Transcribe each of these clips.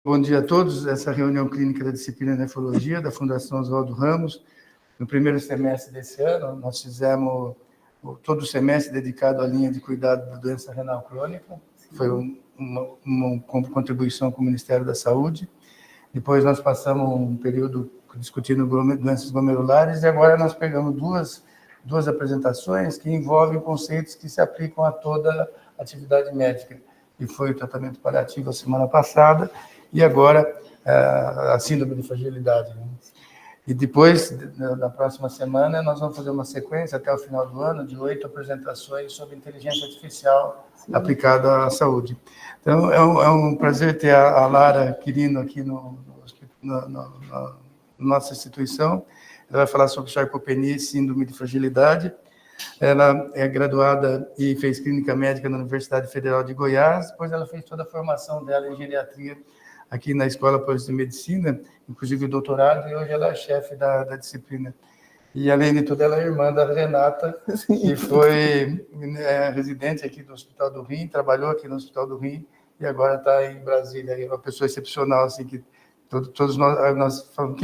Bom dia a todos. Essa reunião clínica da disciplina de nefrologia da Fundação Oswaldo Ramos. No primeiro semestre desse ano, nós fizemos todo o semestre dedicado à linha de cuidado da doença renal crônica. Foi uma contribuição com o Ministério da Saúde. Depois nós passamos um período discutindo doenças glomerulares e agora nós pegamos duas apresentações que envolvem conceitos que se aplicam a toda atividade médica. E foi o tratamento paliativo a semana passada e agora a síndrome de fragilidade. E depois, na próxima semana, nós vamos fazer uma sequência até o final do ano de 8 apresentações sobre inteligência artificial aplicada à saúde. Então, é um prazer ter a Lara Quirino aqui na nossa instituição. Ela vai falar sobre sarcopenia e síndrome de fragilidade. Ela é graduada e fez clínica médica na Universidade Federal de Goiás, depois ela fez toda a formação dela em geriatria aqui na Escola Paulista de Medicina, inclusive o doutorado, e hoje ela é chefe da disciplina. E, além de tudo, ela é irmã da Renata, que foi residente aqui do Hospital do Rim, trabalhou aqui no Hospital do Rim, e agora está em Brasília. É uma pessoa excepcional, assim, que todos nós falamos,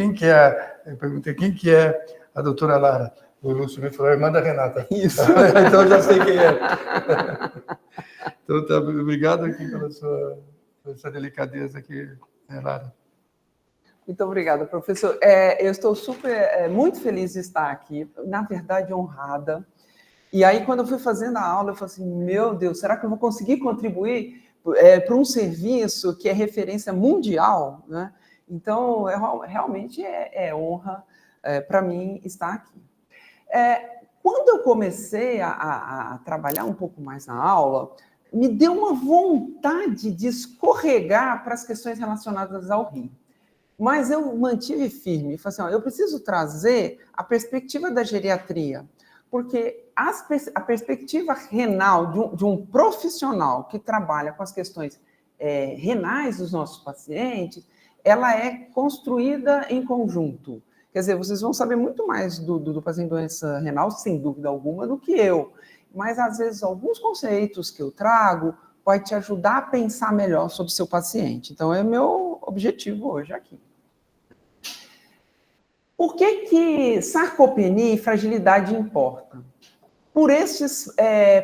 eu perguntei, quem que é a doutora Lara? O Lúcio me falou, a irmã da Renata. Isso. Então, eu já sei quem é. Então, obrigado aqui pela essa delicadeza aqui, Lara. Muito obrigada, professor. Eu estou muito feliz de estar aqui, na verdade, honrada. E aí, quando eu fui fazendo a aula, eu falei assim, meu Deus, será que eu vou conseguir contribuir para um serviço que é referência mundial, né? Então, realmente é honra para mim estar aqui. Quando eu comecei a trabalhar um pouco mais na aula, me deu uma vontade de escorregar para as questões relacionadas ao rim. Mas eu mantive firme, falei assim, eu preciso trazer a perspectiva da geriatria, porque a perspectiva renal de um profissional que trabalha com as questões renais dos nossos pacientes, ela é construída em conjunto. Quer dizer, vocês vão saber muito mais do paciente com doença renal, sem dúvida alguma, do que eu. Mas, às vezes, alguns conceitos que eu trago podem te ajudar a pensar melhor sobre o seu paciente. Então, é meu objetivo hoje aqui. Por que sarcopenia e fragilidade importam? Por esses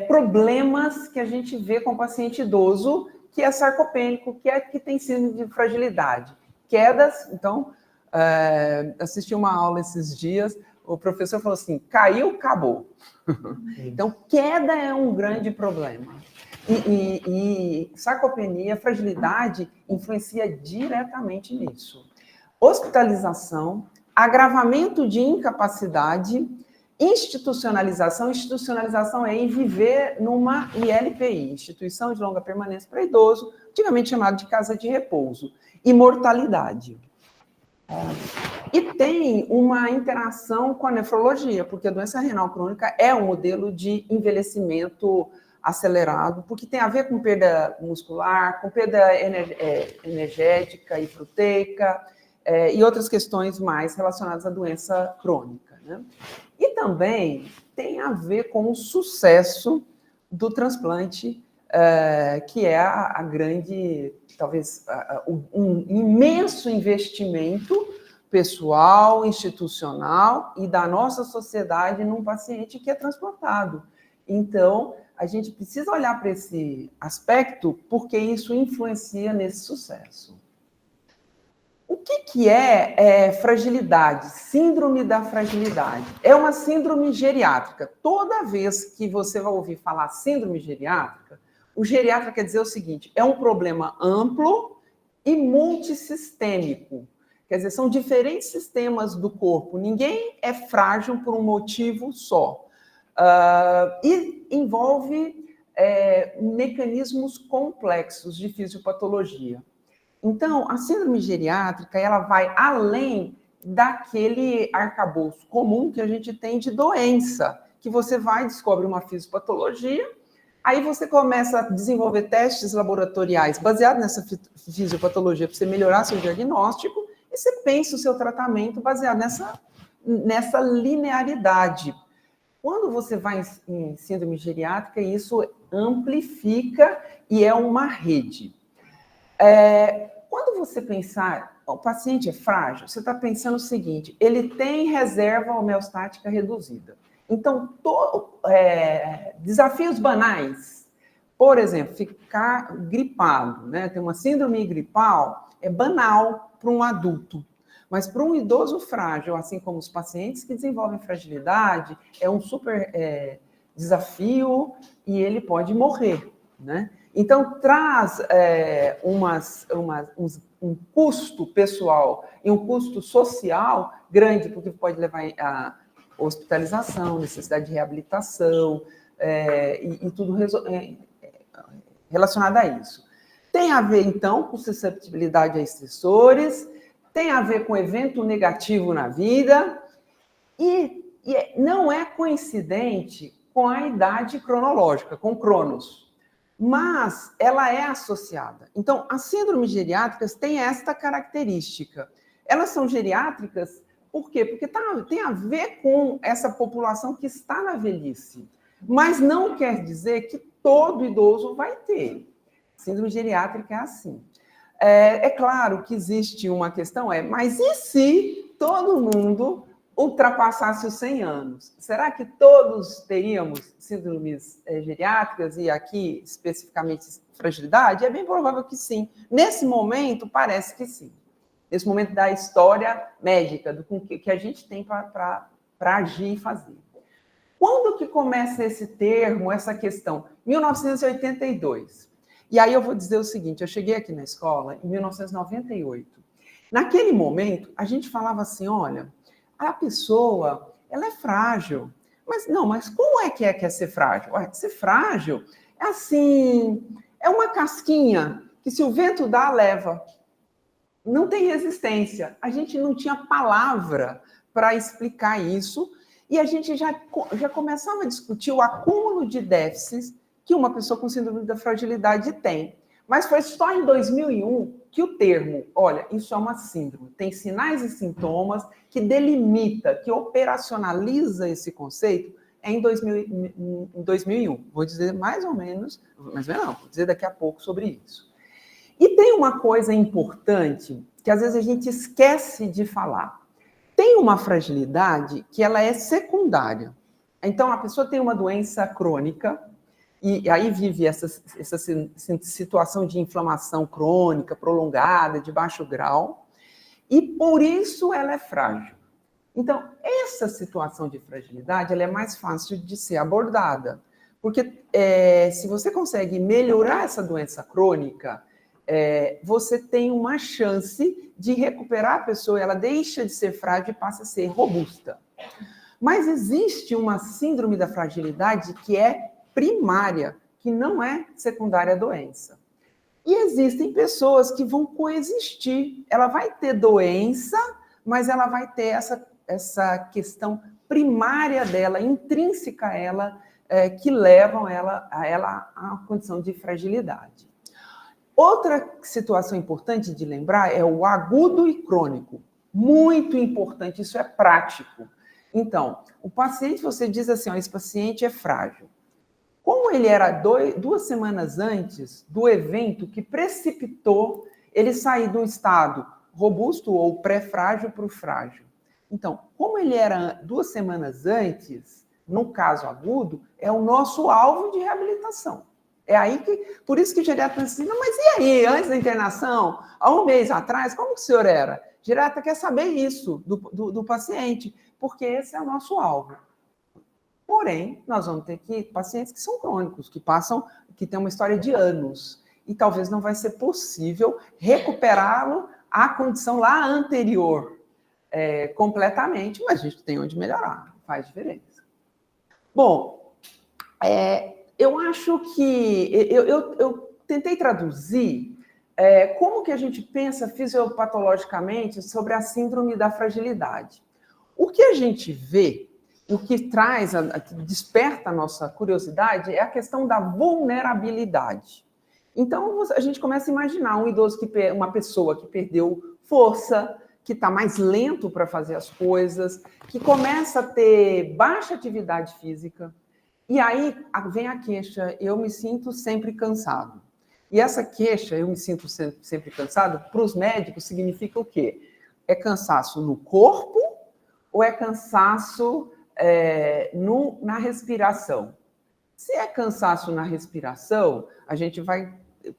problemas que a gente vê com o paciente idoso, que é sarcopênico, que tem síndrome de fragilidade. Quedas, então, assisti uma aula esses dias, o professor falou assim, caiu, acabou. Então, queda é um grande problema. E sarcopenia, fragilidade, influencia diretamente nisso. Hospitalização, agravamento de incapacidade, institucionalização. Institucionalização é ir viver numa ILPI, Instituição de Longa Permanência para Idoso, antigamente chamado de casa de repouso. E mortalidade. E tem uma interação com a nefrologia, porque a doença renal crônica é um modelo de envelhecimento acelerado, porque tem a ver com perda muscular, com perda energética e proteica, e outras questões mais relacionadas à doença crônica, né? E também tem a ver com o sucesso do transplante, que é a grande, talvez, um imenso investimento pessoal, institucional e da nossa sociedade num paciente que é transplantado. Então, a gente precisa olhar para esse aspecto porque isso influencia nesse sucesso. O que é fragilidade? Síndrome da fragilidade. É uma síndrome geriátrica. Toda vez que você vai ouvir falar síndrome geriátrica, o geriatra quer dizer o seguinte, é um problema amplo e multissistêmico. Quer dizer, são diferentes sistemas do corpo. Ninguém é frágil por um motivo só. E envolve mecanismos complexos de fisiopatologia. Então, a síndrome geriátrica, ela vai além daquele arcabouço comum que a gente tem de doença, que você vai descobre uma fisiopatologia, aí você começa a desenvolver testes laboratoriais baseados nessa fisiopatologia para você melhorar seu diagnóstico, e você pensa o seu tratamento baseado nessa linearidade. Quando você vai em síndrome geriátrica, isso amplifica e é uma rede. Quando você pensar, o paciente é frágil, você está pensando o seguinte, ele tem reserva homeostática reduzida. Então, desafios banais, por exemplo, ficar gripado, né? Ter uma síndrome gripal é banal para um adulto, mas para um idoso frágil, assim como os pacientes que desenvolvem fragilidade, é um super desafio e ele pode morrer, né? Então, traz um custo pessoal e um custo social grande, porque pode levar a hospitalização, necessidade de reabilitação e tudo relacionado a isso. Tem a ver, então, com susceptibilidade a estressores, tem a ver com evento negativo na vida e não é coincidente com a idade cronológica, com Cronos, mas ela é associada. Então, as síndromes geriátricas têm esta característica. Elas são geriátricas por quê? Porque tem a ver com essa população que está na velhice, mas não quer dizer que todo idoso vai ter. Síndrome geriátrica é assim. É claro que existe uma questão, mas e se todo mundo ultrapassasse os 100 anos? Será que todos teríamos síndromes geriátricas e aqui, especificamente, fragilidade? É bem provável que sim. Nesse momento, parece que sim. Nesse momento da história médica, do que a gente tem para agir e fazer. Quando que começa esse termo, essa questão? 1982. E aí eu vou dizer o seguinte, eu cheguei aqui na escola em 1998. Naquele momento, a gente falava assim, olha, a pessoa, ela é frágil. Mas como é que é ser frágil? Ser frágil é assim, é uma casquinha que se o vento dá, leva. Não tem resistência. A gente não tinha palavra para explicar isso e a gente já começava a discutir o acúmulo de déficits que uma pessoa com síndrome da fragilidade tem. Mas foi só em 2001 que o termo, olha, isso é uma síndrome, tem sinais e sintomas que delimita, que operacionaliza esse conceito, em 2001. Vou dizer mais ou menos, mas não, vou dizer daqui a pouco sobre isso. E tem uma coisa importante que às vezes a gente esquece de falar. Tem uma fragilidade que ela é secundária. Então, a pessoa tem uma doença crônica e aí vive essa situação de inflamação crônica, prolongada, de baixo grau, e por isso ela é frágil. Então, essa situação de fragilidade ela é mais fácil de ser abordada, porque se você consegue melhorar essa doença crônica, você tem uma chance de recuperar a pessoa, ela deixa de ser frágil e passa a ser robusta. Mas existe uma síndrome da fragilidade que é primária, que não é secundária à doença. E existem pessoas que vão coexistir. Ela vai ter doença, mas ela vai ter essa questão primária dela, intrínseca a ela, que levam ela à condição de fragilidade. Outra situação importante de lembrar é o agudo e crônico. Muito importante, isso é prático. Então, o paciente, você diz assim, esse paciente é frágil. Como ele era 2 semanas antes do evento que precipitou ele sair do estado robusto ou pré-frágil para o frágil. Então, como ele era 2 semanas antes, no caso agudo, é o nosso alvo de reabilitação. É aí que, por isso que o geriatra diz, mas e aí, antes da internação, há 1 mês atrás, como que o senhor era? O geriatra quer saber isso do paciente, porque esse é o nosso alvo. Porém, nós vamos ter pacientes que são crônicos, que têm uma história de anos, e talvez não vai ser possível recuperá-lo à condição lá anterior completamente, mas a gente tem onde melhorar, faz diferença. Bom, eu acho que eu tentei traduzir como que a gente pensa fisiopatologicamente sobre a síndrome da fragilidade. O que a gente vê, o que que desperta a nossa curiosidade é a questão da vulnerabilidade. Então, a gente começa a imaginar uma pessoa que perdeu força, que está mais lento para fazer as coisas, que começa a ter baixa atividade física, e aí vem a queixa, eu me sinto sempre cansado. E essa queixa, eu me sinto sempre cansado, para os médicos significa o quê? É cansaço no corpo ou é cansaço na respiração? Se é cansaço na respiração, a gente vai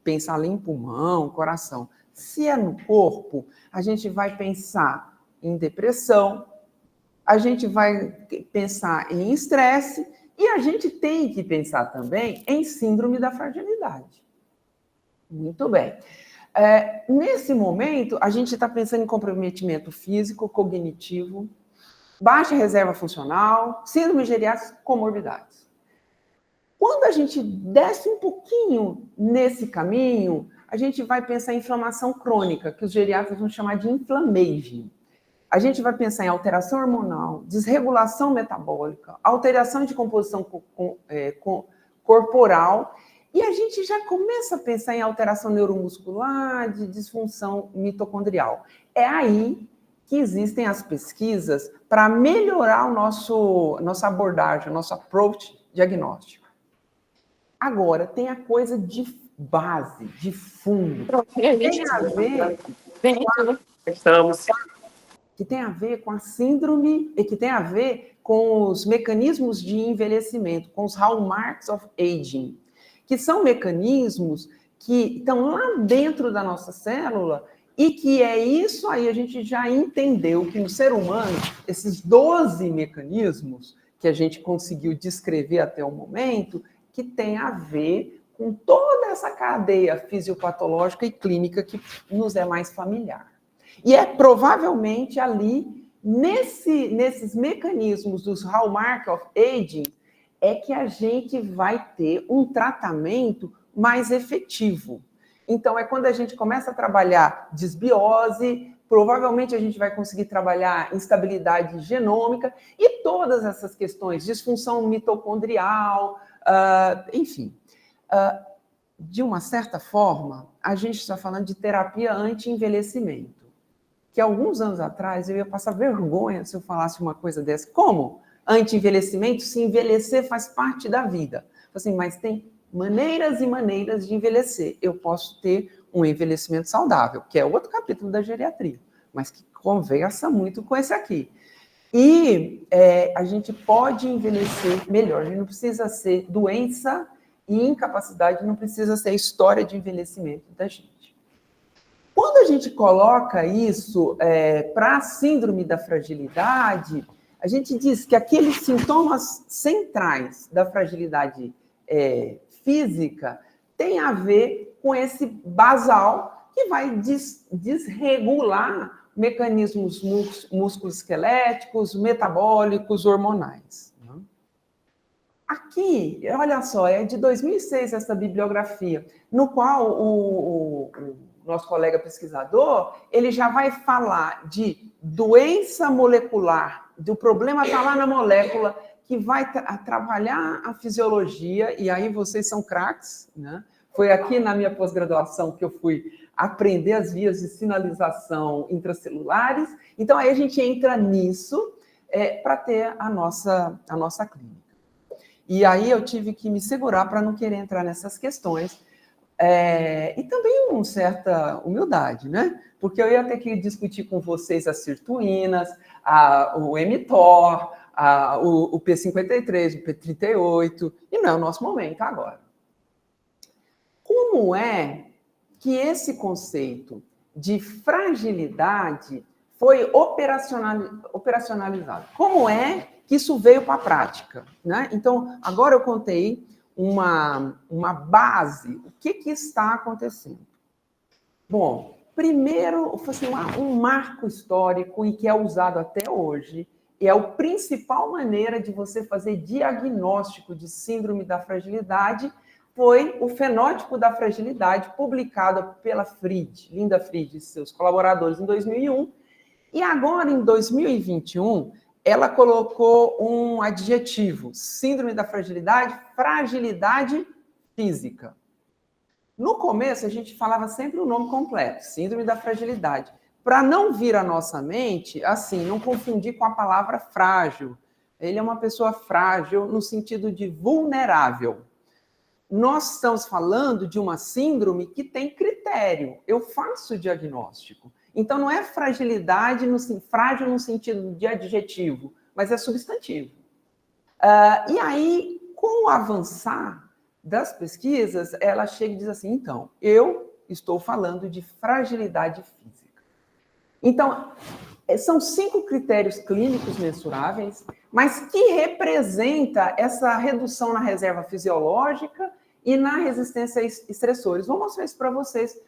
pensar ali em pulmão, coração. Se é no corpo, a gente vai pensar em depressão, a gente vai pensar em estresse e a gente tem que pensar também em síndrome da fragilidade. Muito bem. Nesse momento, a gente está pensando em comprometimento físico, cognitivo, baixa reserva funcional, síndrome geriátrica, comorbidades. Quando a gente desce um pouquinho nesse caminho, a gente vai pensar em inflamação crônica, que os geriatras vão chamar de inflammation. A gente vai pensar em alteração hormonal, desregulação metabólica, alteração de composição corporal, e a gente já começa a pensar em alteração neuromuscular, de disfunção mitocondrial. É aí que existem as pesquisas para melhorar nossa abordagem, o nosso approach diagnóstico. Agora, tem a coisa de base, de fundo, que tem a ver com a síndrome, e que tem a ver com os mecanismos de envelhecimento, com os hallmarks of aging, que são mecanismos que estão lá dentro da nossa célula e que é isso aí, a gente já entendeu que no ser humano, esses 12 mecanismos que a gente conseguiu descrever até o momento, que tem a ver com toda essa cadeia fisiopatológica e clínica que nos é mais familiar. E é provavelmente ali, nesses mecanismos dos hallmark of aging, é que a gente vai ter um tratamento mais efetivo. Então, é quando a gente começa a trabalhar desbiose, provavelmente a gente vai conseguir trabalhar instabilidade genômica e todas essas questões, disfunção mitocondrial, enfim. De uma certa forma, a gente está falando de terapia anti-envelhecimento, que alguns anos atrás eu ia passar vergonha se eu falasse uma coisa dessa. Como? Anti-envelhecimento, se envelhecer faz parte da vida. Assim, mas tem maneiras e maneiras de envelhecer. Eu posso ter um envelhecimento saudável, que é outro capítulo da geriatria, mas que conversa muito com esse aqui. E a gente pode envelhecer melhor. A gente não precisa ser doença e incapacidade, não precisa ser história de envelhecimento da gente. Quando a gente coloca isso para a síndrome da fragilidade, a gente diz que aqueles sintomas centrais da fragilidade física têm a ver com esse basal que vai desregular mecanismos musculoesqueléticos, metabólicos, hormonais. Aqui, olha só, é de 2006 essa bibliografia, no qual o nosso colega pesquisador, ele já vai falar de doença molecular, do problema está lá na molécula, que vai trabalhar a fisiologia, e aí vocês são craques, né? Foi aqui na minha pós-graduação que eu fui aprender as vias de sinalização intracelulares, então aí a gente entra nisso para ter a nossa clínica. E aí eu tive que me segurar para não querer entrar nessas questões, e também uma certa humildade, né? Porque eu ia ter que discutir com vocês as sirtuínas, o mTOR, o P53, o P38, e não é o nosso momento agora. Como é que esse conceito de fragilidade foi operacionalizado? Como é que isso veio para a prática, né? Então, agora eu contei uma base. O que está acontecendo? Bom, primeiro, assim, um marco histórico e que é usado até hoje, e é a principal maneira de você fazer diagnóstico de síndrome da fragilidade, foi o fenótipo da fragilidade, publicado pela Linda Fried e seus colaboradores em 2001, e agora, em 2021, ela colocou um adjetivo, síndrome da fragilidade, fragilidade física. No começo, a gente falava sempre o nome completo, síndrome da fragilidade, para não vir à nossa mente, assim, não confundir com a palavra frágil. Ele é uma pessoa frágil no sentido de vulnerável. nós estamos falando de uma síndrome que tem critério. Eu faço o diagnóstico. Então, não é fragilidade, frágil no sentido de adjetivo, mas é substantivo. E aí, com o avançar das pesquisas, ela chega e diz assim, então, eu estou falando de fragilidade física. Então, são 5 critérios clínicos mensuráveis, mas que representa essa redução na reserva fisiológica e na resistência a estressores. Vou mostrar isso para vocês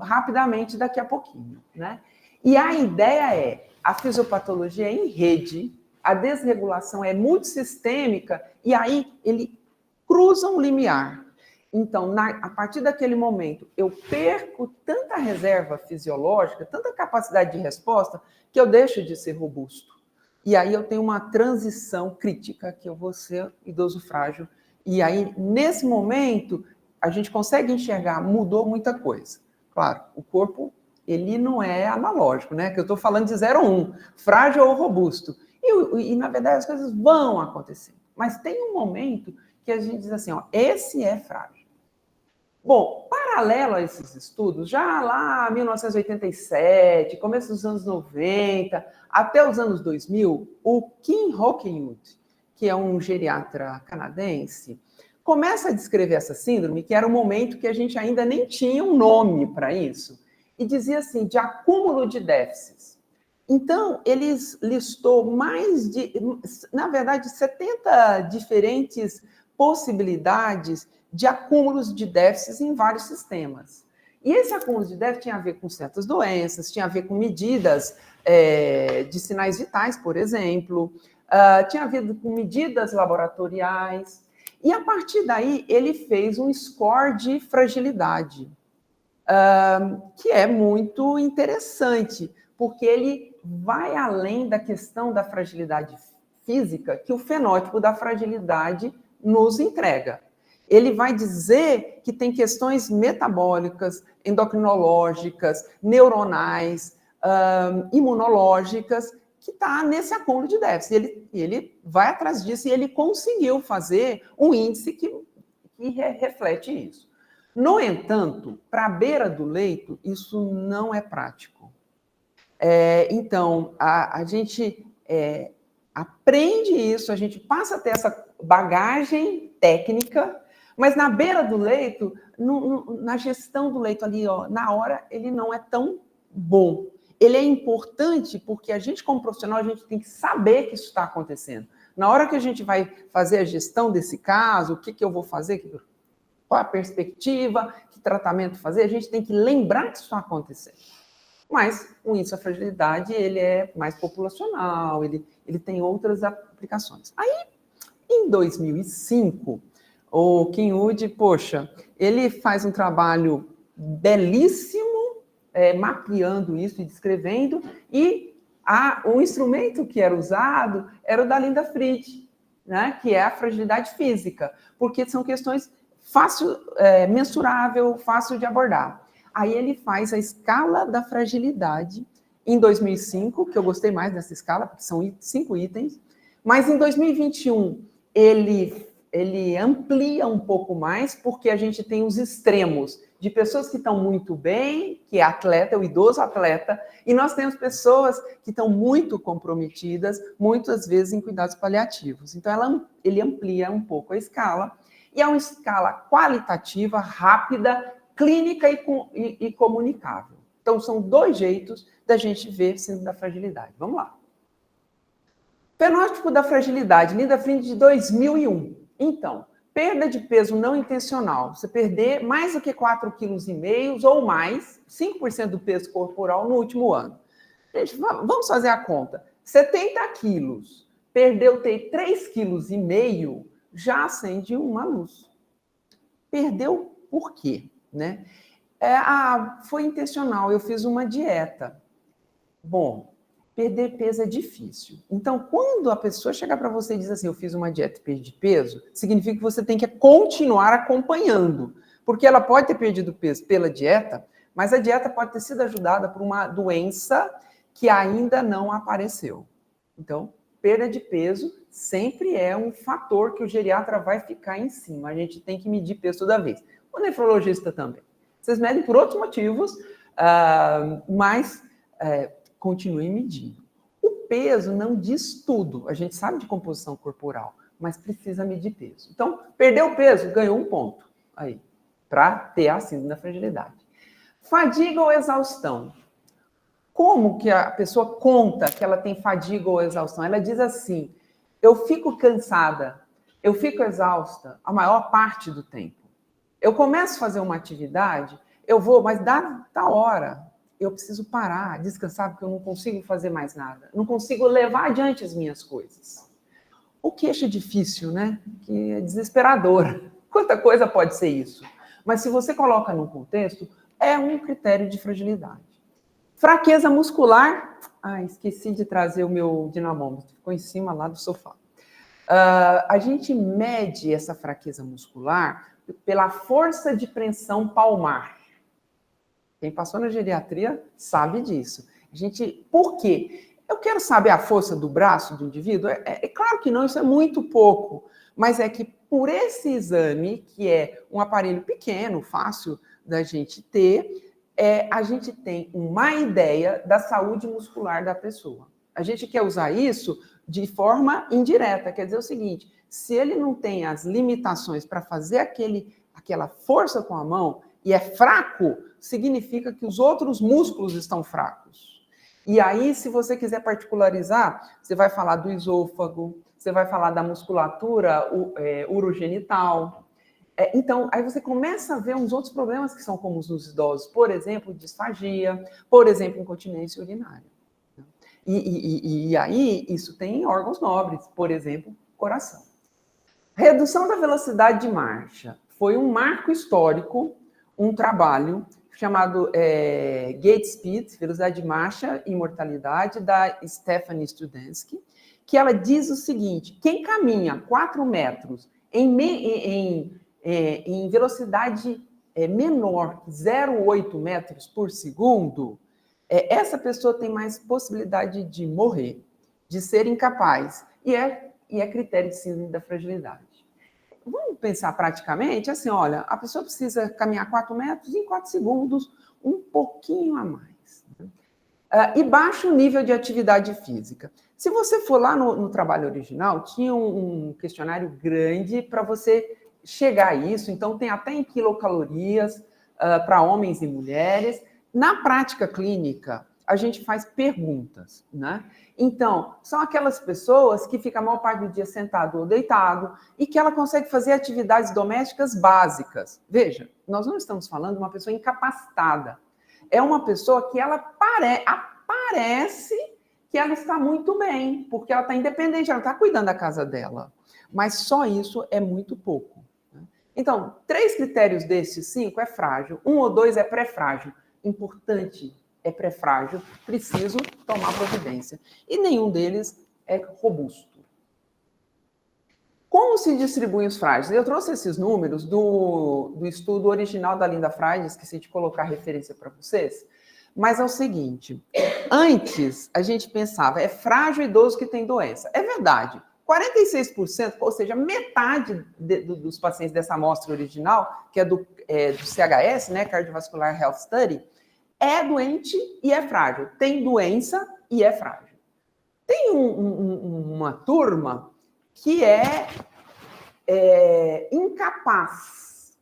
rapidamente daqui a pouquinho, né? E a ideia é, a fisiopatologia é em rede, a desregulação é multissistêmica, e aí ele cruza um limiar. Então, a partir daquele momento, eu perco tanta reserva fisiológica, tanta capacidade de resposta, que eu deixo de ser robusto. E aí eu tenho uma transição crítica, que eu vou ser idoso frágil. E aí, nesse momento, a gente consegue enxergar, mudou muita coisa. Claro, o corpo, ele não é analógico, né? Que eu estou falando de 0 a 1, frágil ou robusto. E, na verdade, as coisas vão acontecer. Mas tem um momento que a gente diz assim, ó, esse é frágil. Bom, paralelo a esses estudos, já lá em 1987, começo dos anos 90, até os anos 2000, o Kim Hockenhuth, que é um geriatra canadense, começa a descrever essa síndrome, que era um momento que a gente ainda nem tinha um nome para isso, e dizia assim, de acúmulo de déficits. Então, ele listou na verdade, 70 diferentes possibilidades de acúmulos de déficits em vários sistemas. E esse acúmulo de déficit tinha a ver com certas doenças, tinha a ver com medidas de sinais vitais, por exemplo, tinha a ver com medidas laboratoriais. E, a partir daí, ele fez um score de fragilidade, que é muito interessante, porque ele vai além da questão da fragilidade física que o fenótipo da fragilidade nos entrega. Ele vai dizer que tem questões metabólicas, endocrinológicas, neuronais, imunológicas, que está nesse acúmulo de déficit. Ele vai atrás disso e ele conseguiu fazer um índice que reflete isso. No entanto, para a beira do leito, isso não é prático. Então, a gente aprende isso, a gente passa a ter essa bagagem técnica, mas na beira do leito, na gestão do leito ali, ó, na hora, ele não é tão bom. Ele é importante porque a gente, como profissional, a gente tem que saber que isso está acontecendo. Na hora que a gente vai fazer a gestão desse caso, o que eu vou fazer, qual a perspectiva, que tratamento fazer, a gente tem que lembrar que isso está acontecendo. Mas o índice de fragilidade, ele é mais populacional, ele tem outras aplicações. Aí, em 2005, o Kim Hockenhuth, poxa, ele faz um trabalho belíssimo, mapeando isso e descrevendo, e o instrumento que era usado era o da Linda Fried, né, que é a fragilidade física, porque são questões mensurável, fácil de abordar. Aí ele faz a escala da fragilidade em 2005, que eu gostei mais dessa escala, porque são 5 itens, mas em 2021 ele amplia um pouco mais, porque a gente tem os extremos de pessoas que estão muito bem, que é atleta, o idoso atleta, e nós temos pessoas que estão muito comprometidas, muitas vezes em cuidados paliativos. Então, ele amplia um pouco a escala, e é uma escala qualitativa, rápida, clínica e comunicável. Então, são 2 jeitos da gente ver síndrome da fragilidade. Vamos lá. Fenótipo da fragilidade, Linda Fried, de 2001. Então, perda de peso não intencional. Você perder mais do que 4,5 kg ou mais, 5% do peso corporal no último ano. Gente, vamos fazer a conta. 70 quilos, perdeu 3,5 kg, já acende uma luz. Perdeu por quê? Né? Foi intencional, eu fiz uma dieta. Bom, perder peso é difícil. Então, quando a pessoa chegar para você e diz assim, eu fiz uma dieta e perdi peso, significa que você tem que continuar acompanhando. Porque ela pode ter perdido peso pela dieta, mas a dieta pode ter sido ajudada por uma doença que ainda não apareceu. Então, perda de peso sempre é um fator que o geriatra vai ficar em cima. A gente tem que medir peso toda vez. O nefrologista também. Vocês medem por outros motivos, mas continuem medindo. O peso não diz tudo. A gente sabe de composição corporal, mas precisa medir peso. Então, perdeu peso, ganhou um ponto aí, para ter a síndrome da fragilidade. Fadiga ou exaustão? Como que a pessoa conta que ela tem fadiga ou exaustão? Ela diz assim, eu fico cansada, eu fico exausta a maior parte do tempo. Eu começo a fazer uma atividade, eu vou, mas dá hora, eu preciso parar, descansar, porque eu não consigo fazer mais nada. Não consigo levar adiante as minhas coisas. O que acha difícil, né? Que é desesperador. Quanta coisa pode ser isso? Mas se você coloca num contexto, é um critério de fragilidade. Fraqueza muscular. Esqueci de trazer o meu dinamômetro. Ficou em cima lá do sofá. A gente mede essa fraqueza muscular pela força de pressão palmar. Quem passou na geriatria sabe disso. Por quê? Eu quero saber a força do braço do indivíduo? É claro que não, isso é muito pouco. Mas é que por esse exame, que é um aparelho pequeno, fácil da gente ter, a gente tem uma ideia da saúde muscular da pessoa. A gente quer usar isso de forma indireta, quer dizer o seguinte, se ele não tem as limitações para fazer aquela força com a mão e é fraco, significa que os outros músculos estão fracos. E aí, se você quiser particularizar, você vai falar do esôfago, você vai falar da musculatura urogenital. Então, aí você começa a ver uns outros problemas que são comuns nos idosos, por exemplo, disfagia, por exemplo, incontinência urinária. E aí, isso tem órgãos nobres, por exemplo, coração. Redução da velocidade de marcha. Foi um marco histórico, um trabalho chamado Gait Speed, Velocidade de Marcha e Mortalidade, da Stephanie Studenski, que ela diz o seguinte, quem caminha 4 metros em velocidade menor que 0,8 metros por segundo, essa pessoa tem mais possibilidade de morrer, de ser incapaz, e é critério de síndrome da fragilidade. Vamos pensar praticamente assim, olha, a pessoa precisa caminhar 4 metros em 4 segundos, um pouquinho a mais. E baixo nível de atividade física. Se você for lá no trabalho original, tinha um questionário grande para você chegar a isso, então tem até em quilocalorias para homens e mulheres. Na prática clínica, a gente faz perguntas, né? Então, são aquelas pessoas que ficam a maior parte do dia sentado ou deitado e que ela consegue fazer atividades domésticas básicas. Veja, nós não estamos falando de uma pessoa incapacitada. É uma pessoa que ela parece que ela está muito bem, porque ela está independente, ela está cuidando da casa dela. Mas só isso é muito pouco. Né? Então, 3 critérios desses 5 é frágil, 1 ou 2 é pré-frágil. Importante é pré-frágil, preciso tomar providência. E nenhum deles é robusto. Como se distribuem os frágeis? Eu trouxe esses números do estudo original da Linda Frade, esqueci de colocar a referência para vocês, mas é o seguinte, antes a gente pensava, é frágil idoso que tem doença. É verdade, 46%, ou seja, metade dos pacientes dessa amostra original, que é do CHS, né, Cardiovascular Health Study, é doente e é frágil. Tem doença e é frágil. Tem uma turma que é incapaz.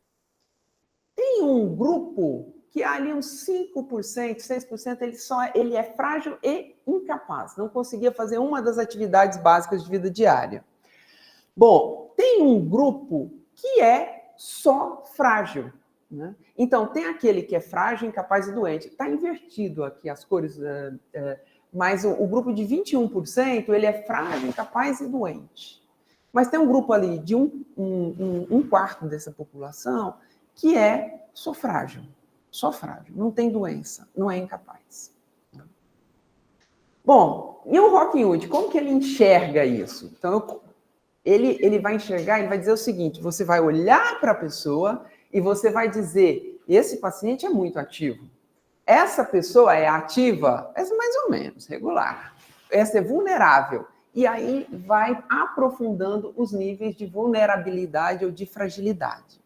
Tem um grupo que ali uns 5%, 6%, ele é frágil e incapaz. Não conseguia fazer uma das atividades básicas de vida diária. Bom, tem um grupo que é só frágil. Né? Então, tem aquele que é frágil, incapaz e doente. Está invertido aqui as cores, mas o grupo de 21%, ele é frágil, incapaz e doente. Mas tem um grupo ali de um quarto dessa população que é só frágil, não tem doença, não é incapaz. Bom, e o Hawking-Wood, como que ele enxerga isso? Então, ele vai enxergar, ele vai dizer o seguinte, você vai olhar para a pessoa e você vai dizer, esse paciente é muito ativo. Essa pessoa é ativa, é mais ou menos, regular. Essa é vulnerável. e aí vai aprofundando os níveis de vulnerabilidade ou de fragilidade.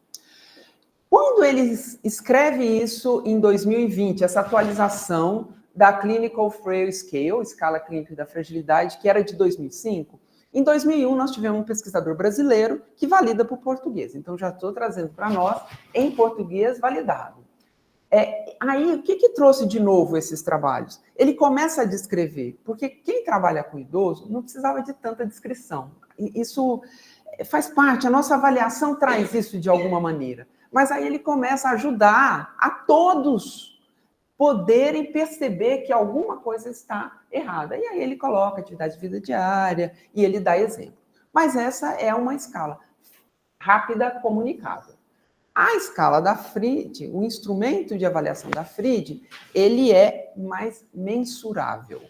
Quando ele escreve isso em 2020, essa atualização da Clinical Frail Scale, escala clínica da fragilidade, que era de 2005, em 2001 nós tivemos um pesquisador brasileiro que valida para o português. Então já estou trazendo para nós em português validado. Aí, o que trouxe de novo esses trabalhos? Ele começa a descrever, porque quem trabalha com idoso não precisava de tanta descrição. Isso faz parte, a nossa avaliação traz isso de alguma maneira. Mas aí ele começa a ajudar a todos poderem perceber que alguma coisa está errada. E aí ele coloca atividade de vida diária e ele dá exemplo. Mas essa é uma escala rápida, comunicável. A escala da Fried, o instrumento de avaliação da Fried, ele é mais mensurável.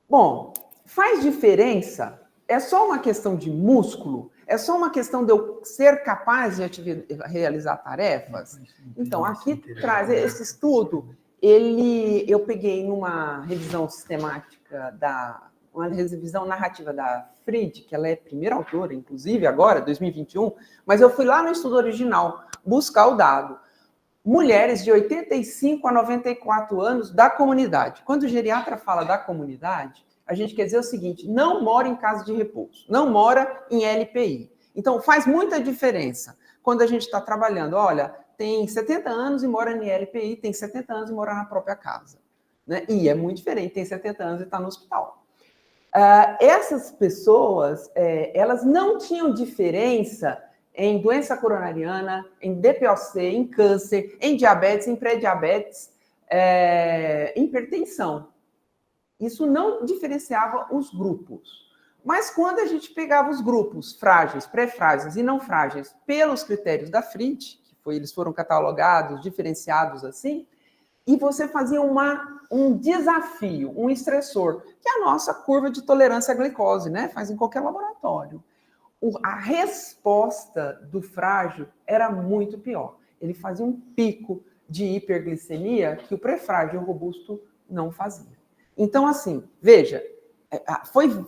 Bom, faz diferença? É só uma questão de músculo? É só uma questão de eu ser capaz de realizar tarefas? Então, aqui traz esse estudo, eu peguei numa revisão sistemática uma revisão narrativa da Fried, que ela é primeira autora, inclusive, agora, 2021, mas eu fui lá no estudo original buscar o dado. Mulheres de 85 a 94 anos da comunidade. Quando o geriatra fala da comunidade, a gente quer dizer o seguinte, não mora em casa de repouso, não mora em LPI. Então, faz muita diferença quando a gente está trabalhando, olha, tem 70 anos e mora em LPI, tem 70 anos e mora na própria casa. Né? E é muito diferente, tem 70 anos e está no hospital. Essas pessoas, elas não tinham diferença em doença coronariana, em DPOC, em câncer, em diabetes, em pré-diabetes, em hipertensão. Isso não diferenciava os grupos. Mas quando a gente pegava os grupos frágeis, pré-frágeis e não frágeis pelos critérios da Fried, eles foram catalogados, diferenciados assim, e você fazia um desafio, um estressor, que é a nossa curva de tolerância à glicose, né? Faz em qualquer laboratório. A resposta do frágil era muito pior. Ele fazia um pico de hiperglicemia que o pré-frágil robusto não fazia. Então, assim, veja,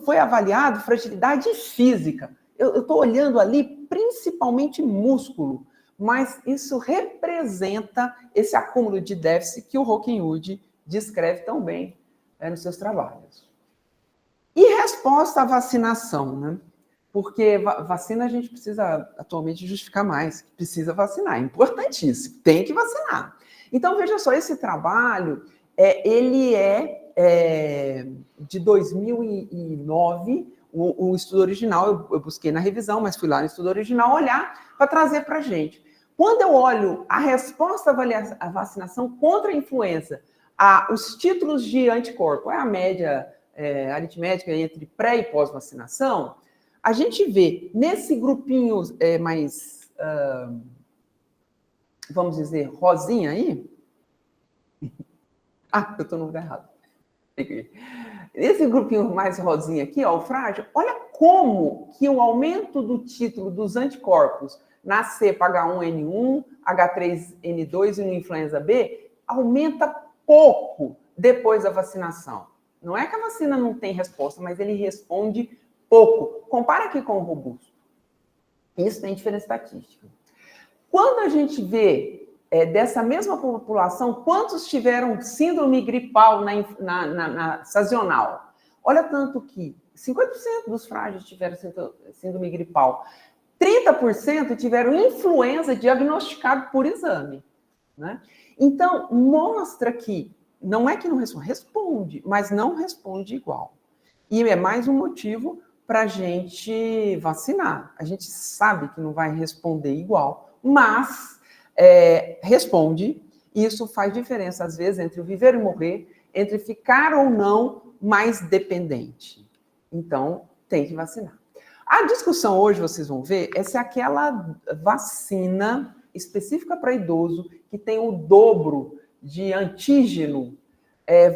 foi avaliado fragilidade física. Eu estou olhando ali principalmente músculo, mas isso representa esse acúmulo de déficit que o Hockenhuth descreve tão bem nos seus trabalhos. E resposta à vacinação, né? Porque vacina a gente precisa atualmente justificar mais, precisa vacinar, é importantíssimo, tem que vacinar. Então, veja só, esse trabalho, ele é de 2009, o estudo original, eu busquei na revisão, mas fui lá no estudo original olhar para trazer para a gente. Quando eu olho a resposta à vacinação contra a influenza, os títulos de anticorpo, a média aritmética entre pré e pós-vacinação, a gente vê nesse grupinho mais, vamos dizer, rosinha aí. Eu estou no lugar errado. Esse grupinho mais rosinha aqui, ó, o frágil, olha como que o aumento do título dos anticorpos na cepa H1N1, H3N2 e no influenza B aumenta pouco depois da vacinação. Não é que a vacina não tem resposta, mas ele responde pouco. Compara aqui com o robusto. Isso tem diferença estatística. Quando a gente vê dessa mesma população, quantos tiveram síndrome gripal na sazonal? Olha tanto que 50% dos frágeis tiveram síndrome gripal. 30% tiveram influenza diagnosticado por exame. Né? Então, mostra que não é que não responde, mas não responde igual. E é mais um motivo para a gente vacinar. A gente sabe que não vai responder igual, mas responde, e isso faz diferença, às vezes, entre o viver e morrer, entre ficar ou não mais dependente. Então, tem que vacinar. A discussão hoje, vocês vão ver, é se aquela vacina específica para idoso, que tem o dobro de antígeno,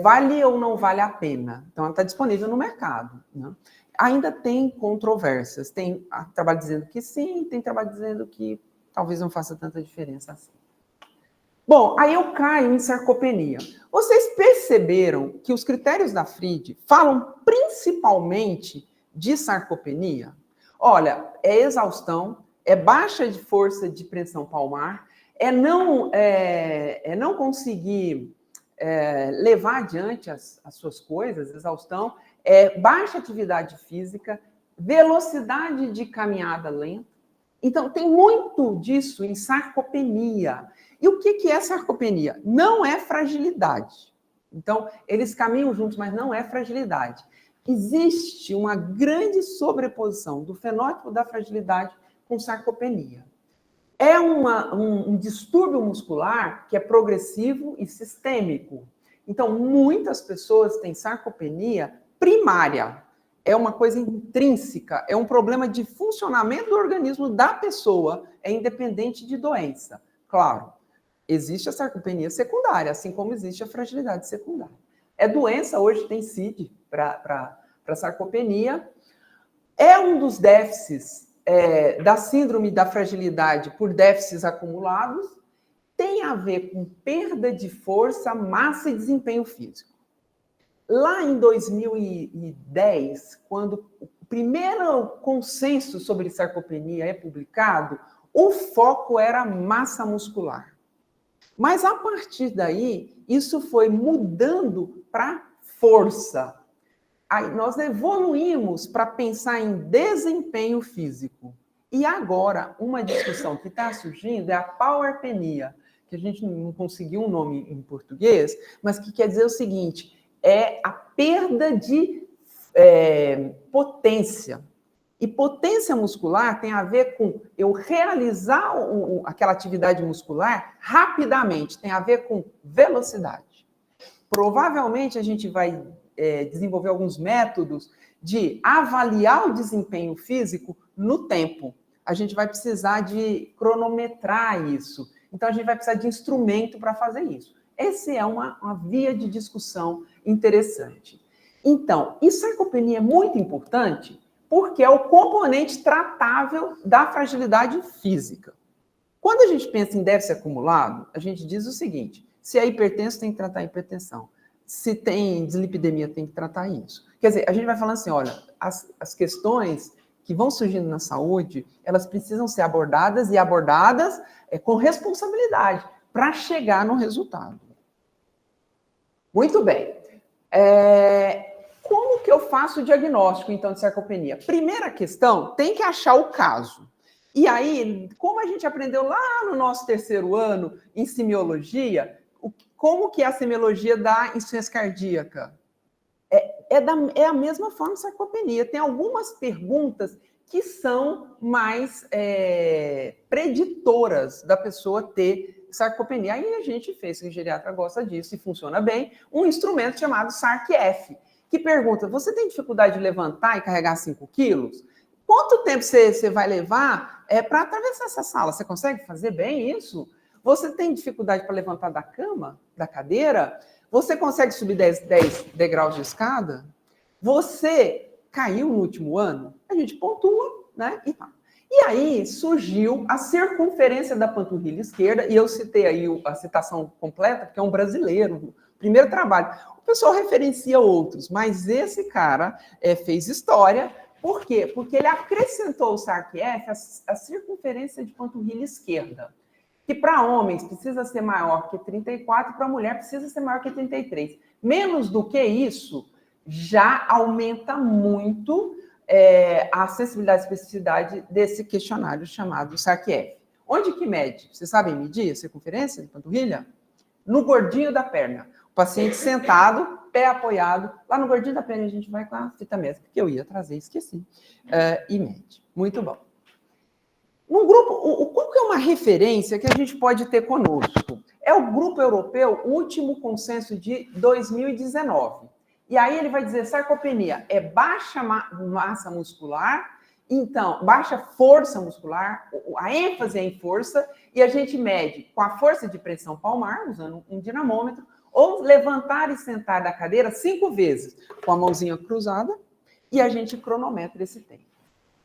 vale ou não vale a pena. Então, ela está disponível no mercado. Né? Ainda tem controvérsias. Tem trabalho dizendo que sim, tem trabalho dizendo que talvez não faça tanta diferença assim. Bom, aí eu caio em sarcopenia. Vocês perceberam que os critérios da FRID falam principalmente de sarcopenia? Olha, é exaustão, é baixa de força de pressão palmar, é não conseguir levar adiante as suas coisas, exaustão, baixa atividade física, velocidade de caminhada lenta. Então, tem muito disso em sarcopenia. E o que é sarcopenia? Não é fragilidade. Então, eles caminham juntos, mas não é fragilidade. Existe uma grande sobreposição do fenótipo da fragilidade com sarcopenia. É um distúrbio muscular que é progressivo e sistêmico. Então, muitas pessoas têm sarcopenia primária. É uma coisa intrínseca, é um problema de funcionamento do organismo da pessoa, é independente de doença. Claro, existe a sarcopenia secundária, assim como existe a fragilidade secundária. É doença, hoje tem CID para sarcopenia. É um dos déficits da síndrome da fragilidade por déficits acumulados, tem a ver com perda de força, massa e desempenho físico. Lá em 2010, quando o primeiro consenso sobre sarcopenia é publicado, o foco era massa muscular. Mas, a partir daí, isso foi mudando para força. Aí nós evoluímos para pensar em desempenho físico. E agora, uma discussão que está surgindo é a powerpenia, que a gente não conseguiu um nome em português, mas que quer dizer o seguinte, é a perda de potência. E potência muscular tem a ver com eu realizar aquela atividade muscular rapidamente, tem a ver com velocidade. Provavelmente a gente vai desenvolver alguns métodos de avaliar o desempenho físico no tempo. A gente vai precisar de cronometrar isso. Então, a gente vai precisar de instrumento para fazer isso. Essa é uma via de discussão interessante. Então, e sarcopenia é muito importante porque é o componente tratável da fragilidade física. Quando a gente pensa em déficit acumulado, a gente diz o seguinte, se é hipertenso, tem que tratar a hipertensão. Se tem dislipidemia, tem que tratar isso. Quer dizer, a gente vai falando assim, olha, as questões que vão surgindo na saúde, elas precisam ser abordadas e abordadas com responsabilidade para chegar no resultado. Muito bem. Como que eu faço o diagnóstico, então, de sarcopenia? Primeira questão, tem que achar o caso. E aí, como a gente aprendeu lá no nosso terceiro ano, em semiologia, como que é a semiologia da insuficiência cardíaca? É a mesma forma de sarcopenia. Tem algumas perguntas que são mais preditoras da pessoa ter sarcopenia. Aí a gente fez, que o geriatra gosta disso e funciona bem, um instrumento chamado SARC-F, que pergunta, você tem dificuldade de levantar e carregar 5 quilos? Quanto tempo você vai levar para atravessar essa sala? Você consegue fazer bem isso? Você tem dificuldade para levantar da cama, da cadeira? Você consegue subir 10 degraus de escada? Você caiu no último ano? A gente pontua, né? E aí surgiu a circunferência da panturrilha esquerda, e eu citei aí a citação completa, porque é um brasileiro, primeiro trabalho. O pessoal referencia outros, mas esse cara fez história. Por quê? Porque ele acrescentou o SARC-F a circunferência de panturrilha esquerda, que para homens precisa ser maior que 34, para mulher precisa ser maior que 33. Menos do que isso, já aumenta muito a sensibilidade e especificidade desse questionário chamado SARC-F. Onde que mede? Vocês sabem medir a circunferência de panturrilha? No gordinho da perna. O paciente sentado, pé apoiado. Lá no gordinho da perna a gente vai com a fita métrica, que eu ia trazer, esqueci. E mede. Muito bom. Um grupo, qual que é uma referência que a gente pode ter conosco? É o Grupo Europeu, o último consenso de 2019. E aí ele vai dizer, sarcopenia é baixa massa muscular, então, baixa força muscular, a ênfase é em força, e a gente mede com a força de pressão palmar, usando um dinamômetro, ou levantar e sentar da cadeira 5 vezes, com a mãozinha cruzada, e a gente cronometra esse tempo.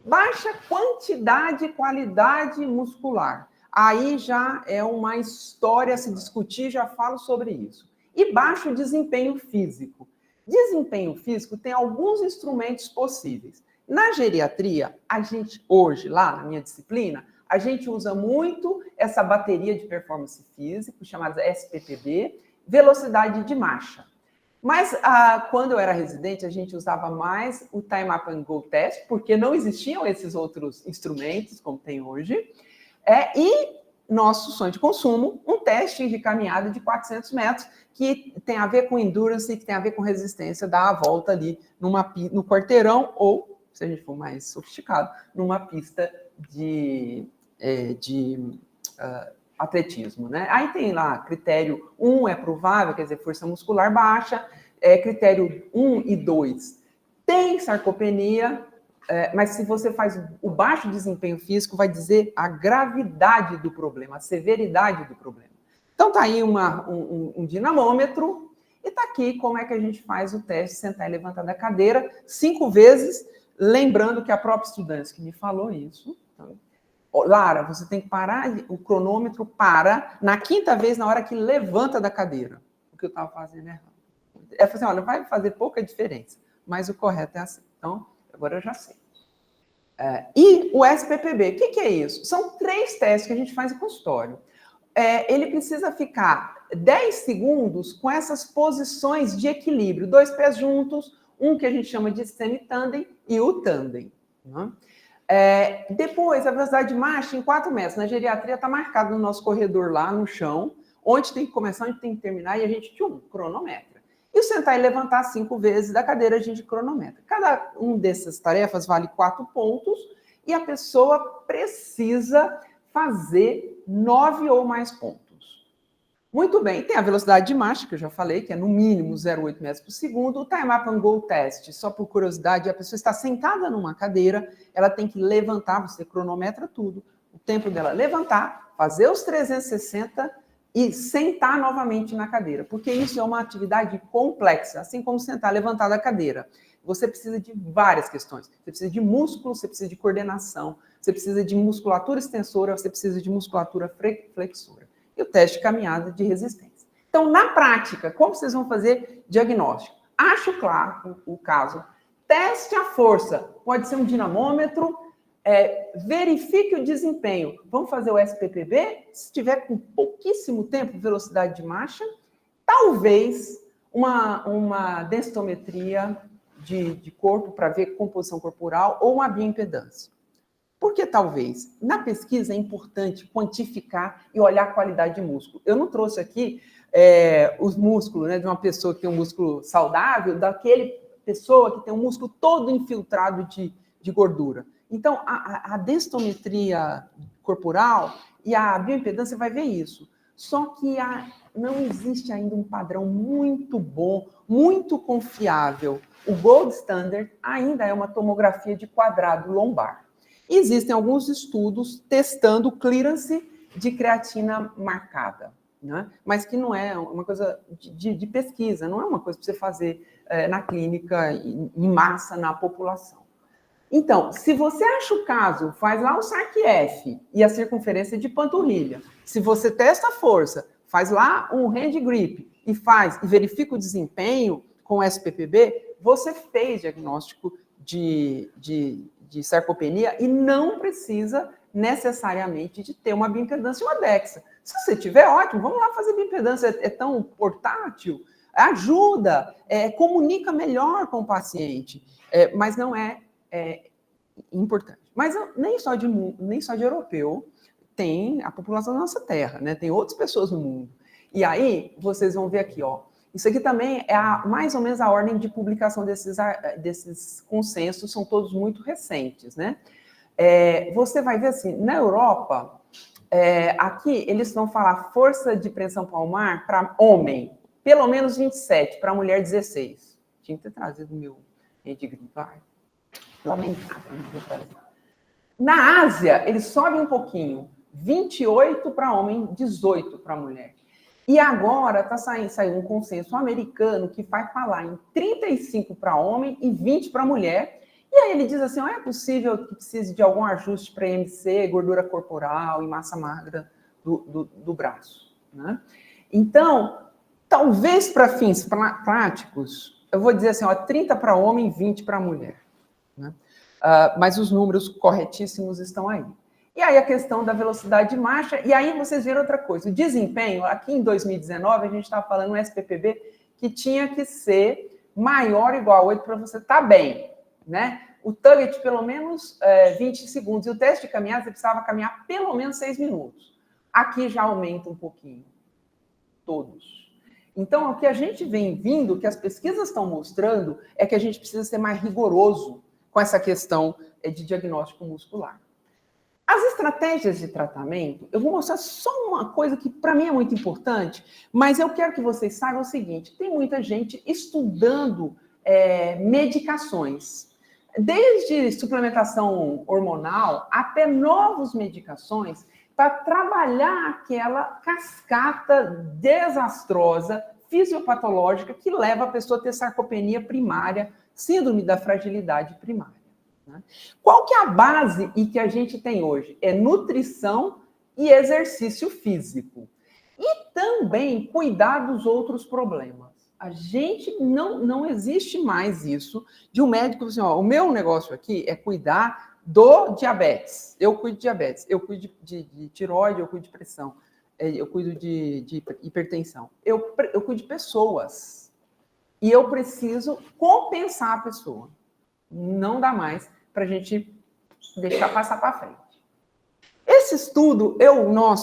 Baixa quantidade e qualidade muscular. Aí já é uma história a se discutir, já falo sobre isso. e baixo desempenho físico. Desempenho físico tem alguns instrumentos possíveis. Na geriatria, a gente, hoje, lá na minha disciplina, a gente usa muito essa bateria de performance físico, chamada SPPB, velocidade de marcha. Mas quando eu era residente, a gente usava mais o Time Up and Go Test, porque não existiam esses outros instrumentos, como tem hoje. E nosso sonho de consumo, um teste de caminhada de 400 metros, que tem a ver com endurance, que tem a ver com resistência, dar a volta ali no quarteirão, ou, se a gente for mais sofisticado, numa pista de atletismo, né? Aí tem lá, critério 1 é provável, quer dizer, força muscular baixa, critério 1 e 2 tem sarcopenia, mas se você faz o baixo desempenho físico, vai dizer a gravidade do problema, a severidade do problema. Então tá aí um dinamômetro, e tá aqui como é que a gente faz o teste sentar e levantar da cadeira 5 vezes, lembrando que a própria estudante que me falou isso, então, Lara, você tem que parar, o cronômetro para na 5ª vez na hora que levanta da cadeira. O que eu estava fazendo errado. Ela falou assim, olha, vai fazer pouca diferença, mas o correto é assim. Então, agora eu já sei. E o SPPB, o que é isso? São 3 testes que a gente faz em consultório. Ele precisa ficar 10 segundos com essas posições de equilíbrio, 2 pés juntos, um que a gente chama de semi-tandem e o tandem, né? Depois, a velocidade de marcha em 4 metros. Na geriatria está marcado no nosso corredor lá no chão, onde tem que começar, onde tem que terminar, e a gente cronometra. E o sentar e levantar 5 vezes da cadeira, a gente cronometra. Cada dessas tarefas vale 4 pontos, e a pessoa precisa fazer 9 ou mais pontos. Muito bem, tem a velocidade de marcha, que eu já falei, que é no mínimo 0,8 metros por segundo. O Time Up and Go Test, só por curiosidade, a pessoa está sentada numa cadeira, ela tem que levantar, você cronometra tudo, o tempo dela levantar, fazer os 360 e sentar novamente na cadeira, porque isso é uma atividade complexa, assim como sentar, levantar da cadeira. Você precisa de várias questões. Você precisa de músculo, você precisa de coordenação, você precisa de musculatura extensora, você precisa de musculatura flexora. E o teste de caminhada de resistência. Então, na prática, como vocês vão fazer diagnóstico? Acho claro o caso. Teste a força. Pode ser um dinamômetro. Verifique o desempenho. Vamos fazer o SPPB? Se tiver com pouquíssimo tempo, velocidade de marcha. Talvez uma densitometria de corpo para ver composição corporal ou uma bioimpedância. Por que talvez? Na pesquisa é importante quantificar e olhar a qualidade de músculo. Eu não trouxe aqui os músculos, né, de uma pessoa que tem um músculo saudável, daquele pessoa que tem um músculo todo infiltrado de gordura. Então, a densitometria corporal e a bioimpedância vai ver isso. Só que não existe ainda um padrão muito bom, muito confiável. O gold standard ainda é uma tomografia de quadrado lombar. Existem alguns estudos testando clearance de creatina marcada, né? Mas que não é uma coisa de pesquisa, não é uma coisa para você fazer na clínica, em massa, na população. Então, se você acha o caso, faz lá o SARC-F e a circunferência de panturrilha. Se você testa a força, faz lá um hand grip e verifica o desempenho com o SPPB, você fez diagnóstico de sarcopenia e não precisa necessariamente de ter uma bioimpedância e uma DEXA. Se você tiver, ótimo, vamos lá fazer bioimpedância, é tão portátil, ajuda, comunica melhor com o paciente, mas não é importante. Mas nem só de europeu tem a população da nossa terra, né? Tem outras pessoas no mundo. E aí, vocês vão ver aqui, ó, isso aqui também é mais ou menos a ordem de publicação desses consensos, são todos muito recentes, né? Você vai ver assim, na Europa, aqui eles vão falar força de pressão palmar para homem, pelo menos 27, para mulher 16. Tinha que ter trazido o meu redigripar. Lamentável, não vou trazer. Na Ásia, eles sobem um pouquinho, 28 para homem, 18 para mulher. E agora está saindo um consenso americano que vai falar em 35 para homem e 20 para mulher. E aí ele diz assim, é possível que precise de algum ajuste para IMC, gordura corporal e massa magra do braço, né? Então, Talvez para fins práticos, eu vou dizer assim, ó, 30 para homem e 20 para mulher. Né? Mas os números corretíssimos estão aí. E aí a questão da velocidade de marcha, e aí vocês viram outra coisa. O desempenho, aqui em 2019, a gente estava falando no SPPB que tinha que ser maior ou igual a 8 para você estar bem, né? O target, pelo menos 20 segundos. E o teste de caminhada, você precisava caminhar pelo menos 6 minutos. Aqui já aumenta um pouquinho. Todos. Então, o que a gente vem vindo, o que as pesquisas estão mostrando, é que a gente precisa ser mais rigoroso com essa questão de diagnóstico muscular. As estratégias de tratamento, eu vou mostrar só uma coisa que para mim é muito importante, mas eu quero que vocês saibam o seguinte, tem muita gente estudando medicações, desde suplementação hormonal até novas medicações para trabalhar aquela cascata desastrosa, fisiopatológica, que leva a pessoa a ter sarcopenia primária, síndrome da fragilidade primária. Qual que é a base e que a gente tem hoje? É nutrição e exercício físico. E também cuidar dos outros problemas. A gente não existe mais isso de um médico assim, ó, o meu negócio aqui é cuidar do diabetes. Eu cuido de diabetes, eu cuido de tireoide, eu cuido de pressão, eu cuido de hipertensão. Eu cuido de pessoas. E eu preciso compensar a pessoa. Não dá mais para a gente deixar passar para frente. Esse estudo,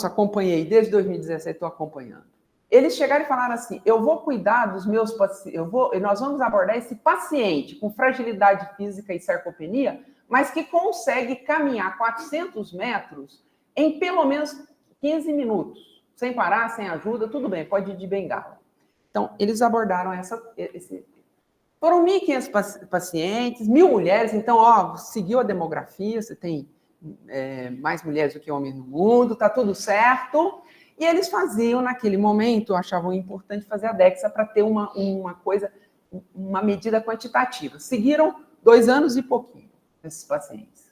acompanhei desde 2017, estou acompanhando. Eles chegaram e falaram assim, eu vou cuidar dos meus pacientes, nós vamos abordar esse paciente com fragilidade física e sarcopenia, mas que consegue caminhar 400 metros em pelo menos 15 minutos, sem parar, sem ajuda, tudo bem, pode ir de bengala. Então, eles abordaram foram 1.500 pacientes, 1.000 mulheres, então, seguiu a demografia, você tem mais mulheres do que homens no mundo, tá tudo certo. E eles faziam, naquele momento, achavam importante fazer a DEXA para ter uma medida quantitativa. Seguiram 2 anos e pouquinho, esses pacientes.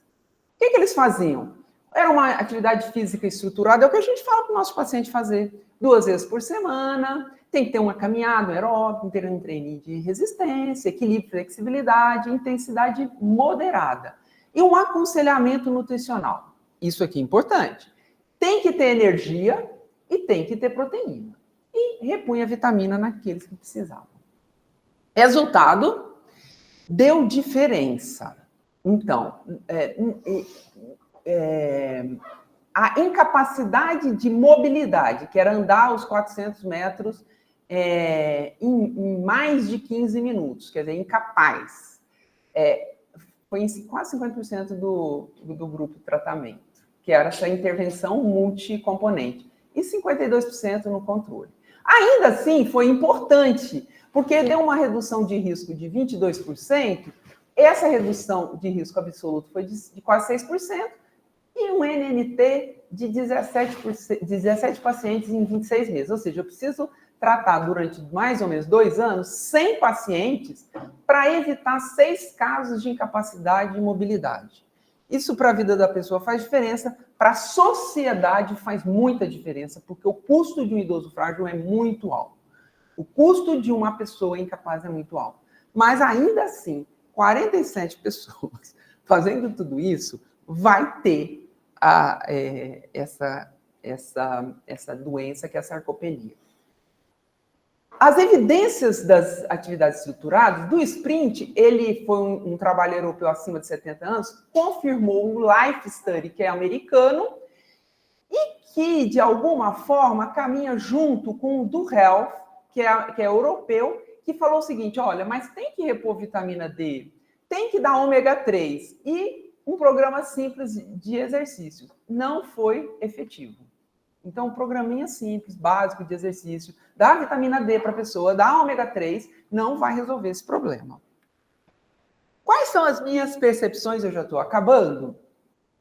O que eles faziam? Era uma atividade física estruturada, é o que a gente fala para o nosso paciente fazer 2 vezes por semana, tem que ter uma caminhada, um aeróbico, ter um treino de resistência, equilíbrio, flexibilidade, intensidade moderada. E um aconselhamento nutricional. Isso aqui é importante. Tem que ter energia e tem que ter proteína. E repunha vitamina naqueles que precisavam. Resultado, deu diferença. Então, a incapacidade de mobilidade, que era andar os 400 metros em mais de 15 minutos, quer dizer, incapaz. Foi em quase 50% do grupo de tratamento, que era essa intervenção multicomponente, e 52% no controle. Ainda assim, foi importante, porque deu uma redução de risco de 22%, essa redução de risco absoluto foi de quase 6%, e um NNT de 17 pacientes em 26 meses. Ou seja, eu preciso tratar durante mais ou menos 2 anos 100 pacientes para evitar 6 casos de incapacidade e mobilidade. Isso para a vida da pessoa faz diferença, para a sociedade faz muita diferença, porque o custo de um idoso frágil é muito alto. O custo de uma pessoa incapaz é muito alto. Mas ainda assim, 47 pessoas fazendo tudo isso, vai ter essa doença que é a sarcopenia. As evidências das atividades estruturadas, do sprint, ele foi um trabalho europeu acima de 70 anos, confirmou o Life Study, que é americano, e que, de alguma forma, caminha junto com o do Health, que é europeu, que falou o seguinte, olha, mas tem que repor vitamina D, tem que dar ômega 3, e um programa simples de exercício. Não foi efetivo. Então, um programinha simples, básico de exercício, dá vitamina D para a pessoa, dá ômega 3, não vai resolver esse problema. Quais são as minhas percepções? Eu já estou acabando.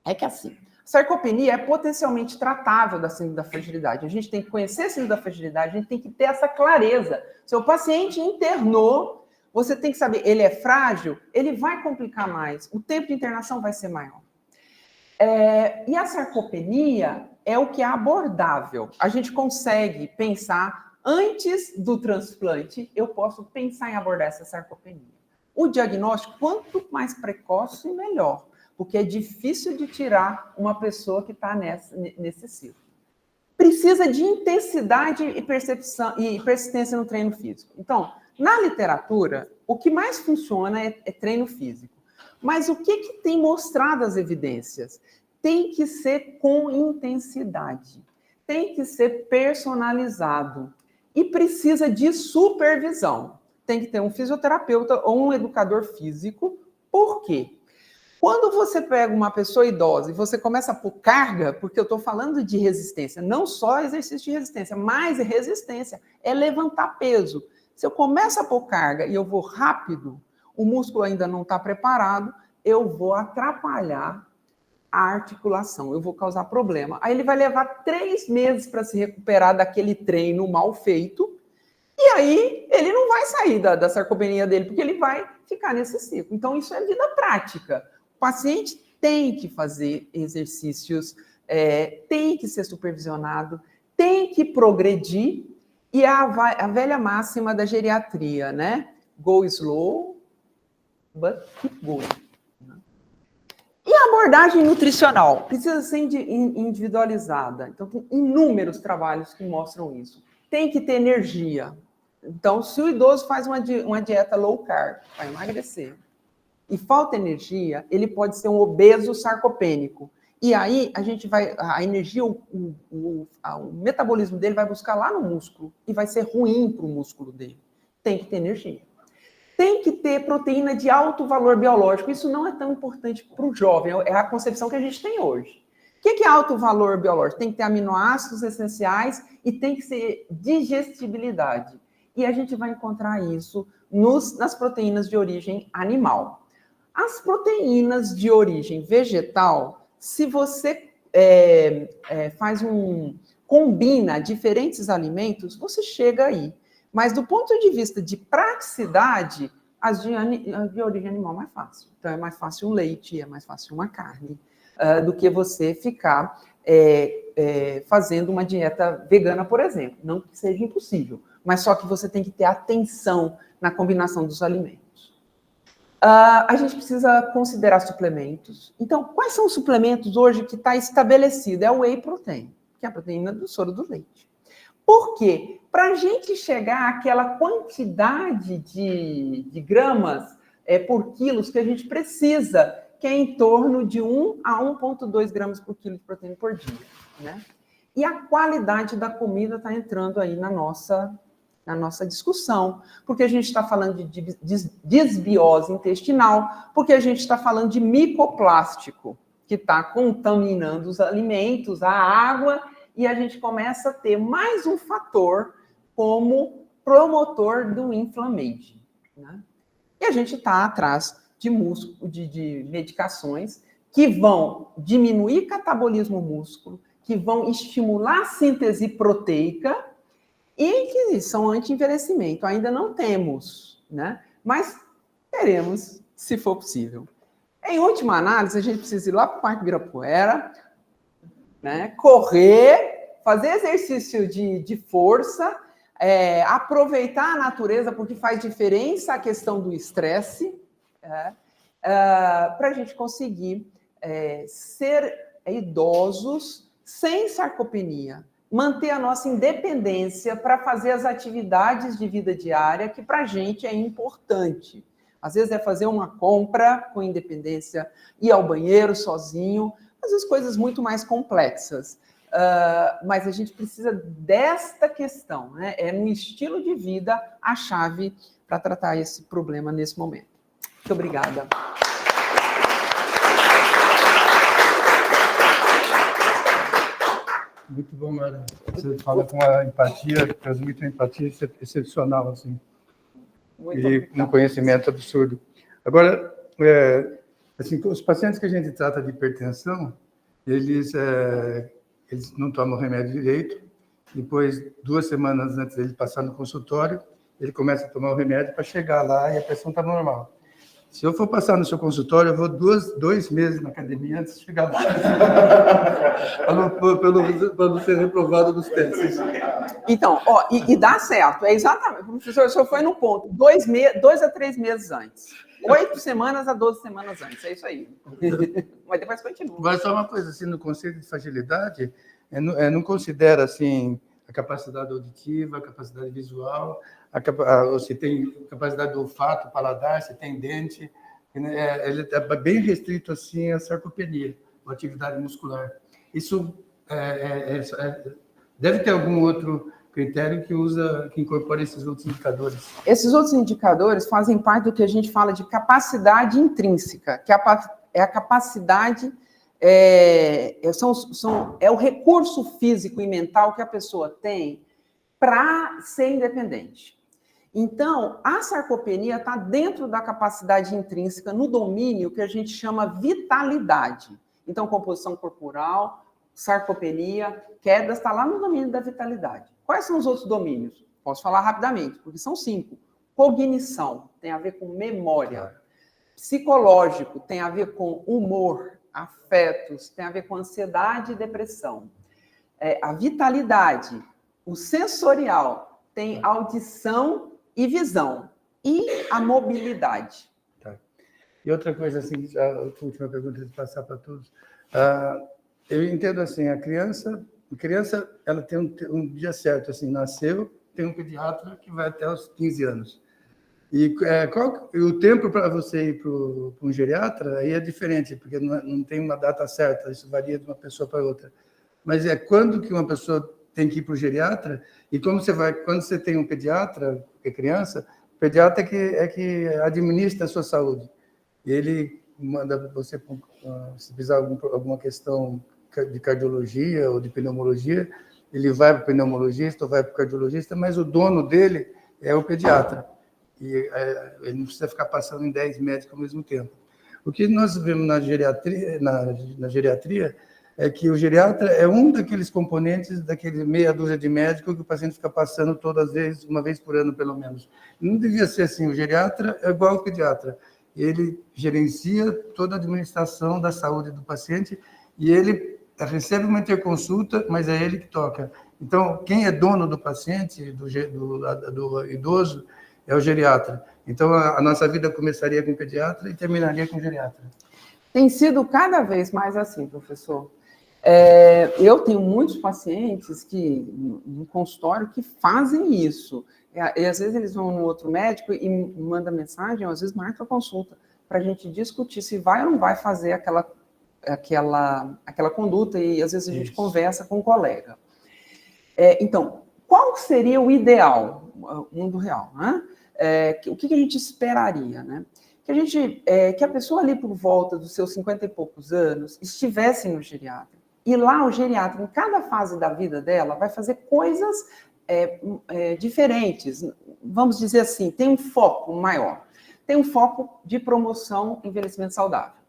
É que assim, a sarcopenia é potencialmente tratável da síndrome da fragilidade. A gente tem que conhecer a síndrome da fragilidade, a gente tem que ter essa clareza. Seu paciente internou, você tem que saber, ele é frágil, ele vai complicar mais, o tempo de internação vai ser maior. E a sarcopenia é o que é abordável. A gente consegue pensar Antes do transplante, eu posso pensar em abordar essa sarcopenia. O diagnóstico, quanto mais precoce, melhor, porque é difícil de tirar uma pessoa que está nesse ciclo. Precisa de intensidade e percepção e persistência no treino físico. Então, na literatura, o que mais funciona é treino físico. Mas o que tem mostrado as evidências? Tem que ser com intensidade, tem que ser personalizado e precisa de supervisão. Tem que ter um fisioterapeuta ou um educador físico. Por quê? Quando você pega uma pessoa idosa e você começa a pôr carga, porque eu estou falando de resistência, não só exercício de resistência, mas resistência é levantar peso. Se eu começo a pôr carga e eu vou rápido, o músculo ainda não está preparado, eu vou atrapalhar a articulação, eu vou causar problema. Aí ele vai levar 3 meses para se recuperar daquele treino mal feito, e aí ele não vai sair da sarcopenia dele, porque ele vai ficar nesse ciclo. Então, isso é vida prática. O paciente tem que fazer exercícios, tem que ser supervisionado, tem que progredir, e a velha máxima da geriatria, né? Go slow, but keep going. E a abordagem nutricional precisa ser individualizada. Então, tem inúmeros trabalhos que mostram isso. Tem que ter energia. Então, se o idoso faz uma dieta low carb para emagrecer e falta energia, ele pode ser um obeso sarcopênico. E aí, a energia, o metabolismo dele vai buscar lá no músculo e vai ser ruim para o músculo dele. Tem que ter energia. Tem que ter proteína de alto valor biológico. Isso não é tão importante para o jovem, é a concepção que a gente tem hoje. O que é alto valor biológico? Tem que ter aminoácidos essenciais e tem que ser digestibilidade. E a gente vai encontrar isso nas proteínas de origem animal. As proteínas de origem vegetal, se você combina diferentes alimentos, você chega aí. Mas do ponto de vista de praticidade, as de origem animal é mais fácil. Então é mais fácil um leite, é mais fácil uma carne, do que você ficar fazendo uma dieta vegana, por exemplo. Não que seja impossível, mas só que você tem que ter atenção na combinação dos alimentos. A gente precisa considerar suplementos. Então, quais são os suplementos hoje que está estabelecido? É o whey protein, que é a proteína do soro do leite. Por quê? Para a gente chegar àquela quantidade de gramas por quilos que a gente precisa, que é em torno de 1 a 1,2 gramas por quilo de proteína por dia, né? E a qualidade da comida está entrando aí na nossa discussão, porque a gente está falando de desbiose intestinal, porque a gente está falando de micoplástico, que está contaminando os alimentos, a água, e a gente começa a ter mais um fator como promotor do inflammation, né? E a gente está atrás de medicações que vão diminuir catabolismo músculo, que vão estimular a síntese proteica e que são anti-envelhecimento. Ainda não temos, né? Mas teremos, se for possível. Em última análise, a gente precisa ir lá para o Parque Ibirapuera, né? Correr, fazer exercício de força, aproveitar a natureza, porque faz diferença a questão do estresse, para a gente conseguir ser idosos sem sarcopenia, manter a nossa independência para fazer as atividades de vida diária, que para a gente é importante. Às vezes é fazer uma compra com independência, ir ao banheiro sozinho, às vezes coisas muito mais complexas. Mas a gente precisa desta questão, né? É no estilo de vida a chave para tratar esse problema nesse momento. Muito obrigada. Muito bom, Mara. Você fala com uma empatia, transmite uma empatia excepcional, assim. E um conhecimento absurdo. Agora, assim, os pacientes que a gente trata de hipertensão, eles não tomam remédio direito, depois, 2 semanas antes dele passar no consultório, ele começa a tomar o remédio para chegar lá e a pressão está normal. Se eu for passar no seu consultório, eu vou 2 meses na academia antes de chegar lá. Para não ser reprovado dos testes. Então, ó, e dá certo, é exatamente. Professor, o senhor foi no ponto, 2 a 3 meses antes. 8 semanas a 12 semanas antes, é isso aí. Mas depois continua. Mas só uma coisa, assim, no conceito de fragilidade, não considera, assim, a capacidade auditiva, a capacidade visual, você tem capacidade do olfato, paladar, você tem dente, ele é bem restrito, assim, à sarcopenia, a atividade muscular. Isso deve ter algum outro critério que incorpore esses outros indicadores. Esses outros indicadores fazem parte do que a gente fala de capacidade intrínseca, que é a capacidade, é o recurso físico e mental que a pessoa tem para ser independente. Então, a sarcopenia está dentro da capacidade intrínseca, no domínio que a gente chama vitalidade. Então, composição corporal, sarcopenia, quedas, está lá no domínio da vitalidade. Quais são os outros domínios? Posso falar rapidamente, porque são 5. Cognição, tem a ver com memória. Psicológico, tem a ver com humor, afetos, tem a ver com ansiedade e depressão. A vitalidade, o sensorial, tem audição e visão. E a mobilidade. Tá. E outra coisa, assim, a última pergunta de passar para todos. Eu entendo assim, a criança ela tem um dia certo, assim, nasceu, tem um pediatra que vai até os 15 anos. E o tempo para você ir para um geriatra aí é diferente, porque não tem uma data certa, isso varia de uma pessoa para outra. Mas quando que uma pessoa tem que ir para o geriatra, e quando você tem um pediatra, que é criança, o pediatra é que administra a sua saúde. E ele manda você, se precisar alguma questão de cardiologia ou de pneumologia, ele vai para o pneumologista ou vai para o cardiologista, mas o dono dele é o pediatra. E ele não precisa ficar passando em 10 médicos ao mesmo tempo. O que nós vemos na geriatria é que o geriatra é um daqueles componentes daquele meia dúzia de médicos que o paciente fica passando todas as vezes, uma vez por ano, pelo menos. Não devia ser assim. O geriatra é igual ao pediatra. Ele gerencia toda a administração da saúde do paciente e ele recebe uma interconsulta, mas é ele que toca. Então, quem é dono do paciente, do idoso, é o geriatra. Então, a nossa vida começaria com o pediatra e terminaria com o geriatra. Tem sido cada vez mais assim, professor. Eu tenho muitos pacientes no consultório que fazem isso. E às vezes eles vão no outro médico e mandam mensagem, ou às vezes marca a consulta, para a gente discutir se vai ou não vai fazer aquela conduta, e às vezes a gente conversa com um colega. Então, qual seria o ideal, o mundo real, né? O que a gente esperaria, né? Que a pessoa ali por volta dos seus 50 e poucos anos estivesse no geriatra. E lá o geriatra, em cada fase da vida dela, vai fazer coisas diferentes. Vamos dizer assim, tem um foco maior. Tem um foco de promoção envelhecimento saudável.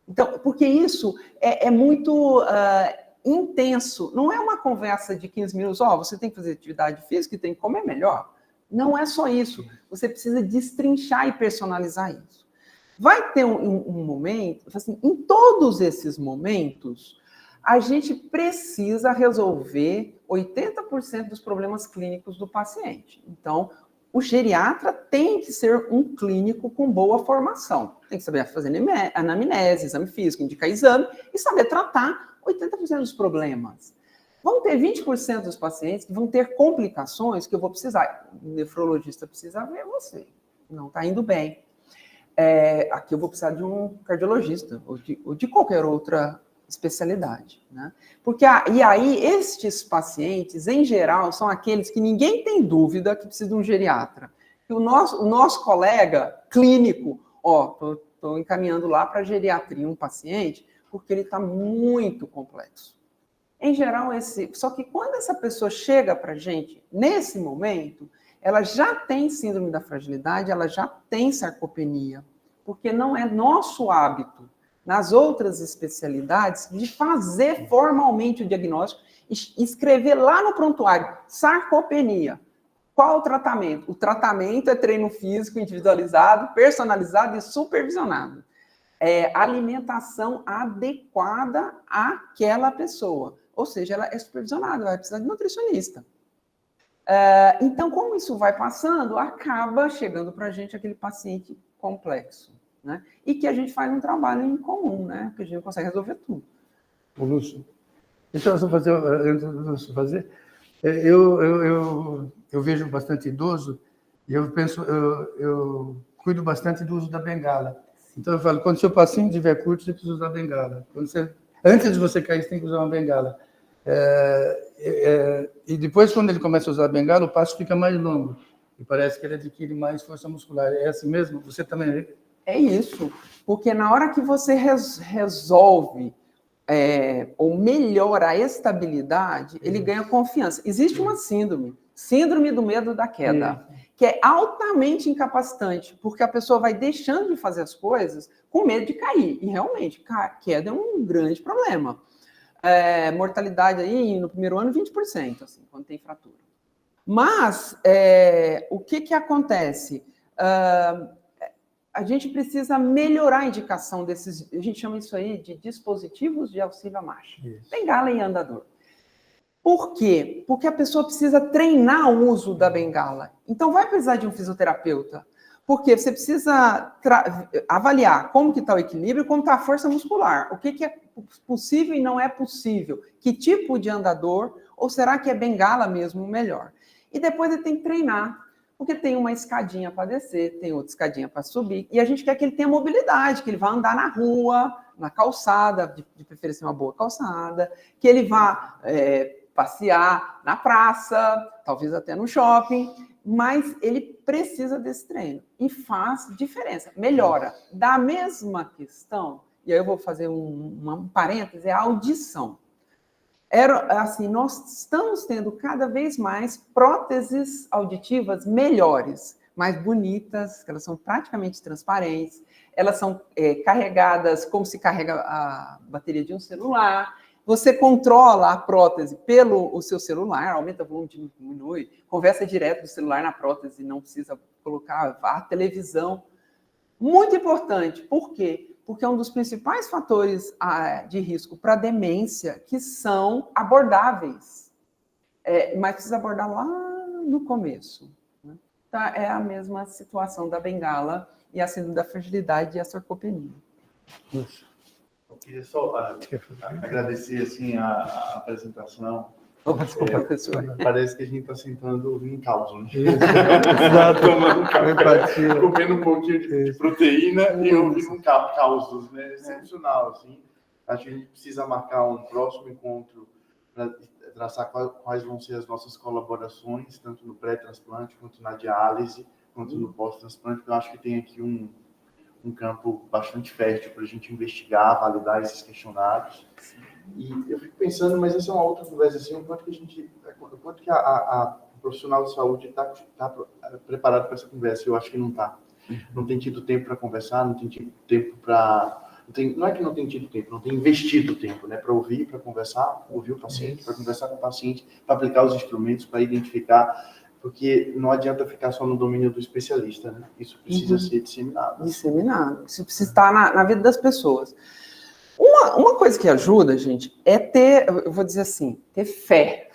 Então, porque isso é muito intenso. Não é uma conversa de 15 minutos, você tem que fazer atividade física e tem que comer melhor. Não é só isso. Você precisa destrinchar e personalizar isso. Vai ter um momento, assim, em todos esses momentos, a gente precisa resolver 80% dos problemas clínicos do paciente. Então, o geriatra tem que ser um clínico com boa formação. Tem que saber fazer anamnese, exame físico, indicar exame e saber tratar 80% dos problemas. Vão ter 20% dos pacientes que vão ter complicações que eu vou precisar. O nefrologista precisa ver você. Não está indo bem. Aqui eu vou precisar de um cardiologista ou de qualquer outra especialidade, né? E aí, estes pacientes, em geral, são aqueles que ninguém tem dúvida que precisa de um geriatra. E o nosso colega clínico, estou encaminhando lá para geriatria um paciente, porque ele está muito complexo. Em geral, só que quando essa pessoa chega para a gente, nesse momento, ela já tem síndrome da fragilidade, ela já tem sarcopenia, porque não é nosso hábito, nas outras especialidades, de fazer formalmente o diagnóstico e escrever lá no prontuário, sarcopenia. Qual o tratamento? O tratamento é treino físico individualizado, personalizado e supervisionado. Alimentação adequada àquela pessoa. Ou seja, ela é supervisionada, vai precisar de nutricionista. Então, como isso vai passando, acaba chegando para a gente aquele paciente complexo, né? E que a gente faz um trabalho em comum, né? Porque a gente não consegue resolver tudo. O Lúcio, deixa eu só fazer, antes do Lúcio fazer, eu vejo bastante idoso e eu penso, eu cuido bastante do uso da bengala. Então eu falo, quando seu paciente estiver curto, você precisa usar a bengala. Antes de você cair, você tem que usar uma bengala. E depois, quando ele começa a usar a bengala, o passo fica mais longo. E parece que ele adquire mais força muscular. É assim mesmo? Você também... É isso. Porque na hora que você resolve ou melhora a estabilidade, ele ganha confiança. Existe uma síndrome do medo da queda, que é altamente incapacitante, porque a pessoa vai deixando de fazer as coisas com medo de cair. E realmente, queda é um grande problema. Mortalidade aí no primeiro ano, 20%, assim, quando tem fratura. Mas, o que acontece? A gente precisa melhorar a indicação desses, a gente chama isso aí de dispositivos de auxílio à marcha. Bengala e andador. Por quê? Porque a pessoa precisa treinar o uso da bengala. Então, vai precisar de um fisioterapeuta. Porque você precisa avaliar como que está o equilíbrio e como está a força muscular. O que é possível e não é possível. Que tipo de andador, ou será que é bengala mesmo o melhor? E depois ele tem que treinar. Porque tem uma escadinha para descer, tem outra escadinha para subir, e a gente quer que ele tenha mobilidade, que ele vá andar na rua, na calçada, de preferência uma boa calçada, que ele vá passear na praça, talvez até no shopping, mas ele precisa desse treino, e faz diferença, melhora. Da mesma questão, e aí eu vou fazer um parêntese, é a audição. Assim, nós estamos tendo cada vez mais próteses auditivas melhores, mais bonitas, elas são praticamente transparentes, elas são carregadas como se carrega a bateria de um celular, você controla a prótese pelo seu celular, aumenta o volume, diminui, conversa direto do celular na prótese, não precisa colocar a televisão. Muito importante, por quê? Porque é um dos principais fatores de risco para demência que são abordáveis, mas precisa abordar lá no começo. Né? Então, é a mesma situação da bengala e a síndrome da fragilidade e a sarcopenia. Eu queria só agradecer assim, a apresentação. Desculpa, professor. Parece que a gente está sentando em caos, né? Exato. Tomando um café, comendo um pouquinho de proteína e ouvindo um caos, né? Excepcional, assim. Acho que a gente precisa marcar um próximo encontro para traçar quais vão ser as nossas colaborações, tanto no pré-transplante, quanto na diálise, quanto no pós-transplante, porque eu acho que tem aqui um campo bastante fértil para a gente investigar, validar esses questionários. E eu fico pensando, mas essa é uma outra conversa, assim, o quanto que a profissional de saúde está preparado para essa conversa. Eu acho que não está. Não tem tido tempo para conversar, não tem tido tempo para... Não é que não tem tido tempo, não tem investido tempo, né, para ouvir, para conversar, ouvir o paciente, para conversar com o paciente, para aplicar os instrumentos, para identificar, porque não adianta ficar só no domínio do especialista, né? Isso precisa ser disseminado. Disseminado. Isso precisa estar na vida das pessoas. Uma coisa que ajuda, gente, é ter, eu vou dizer assim, ter fé.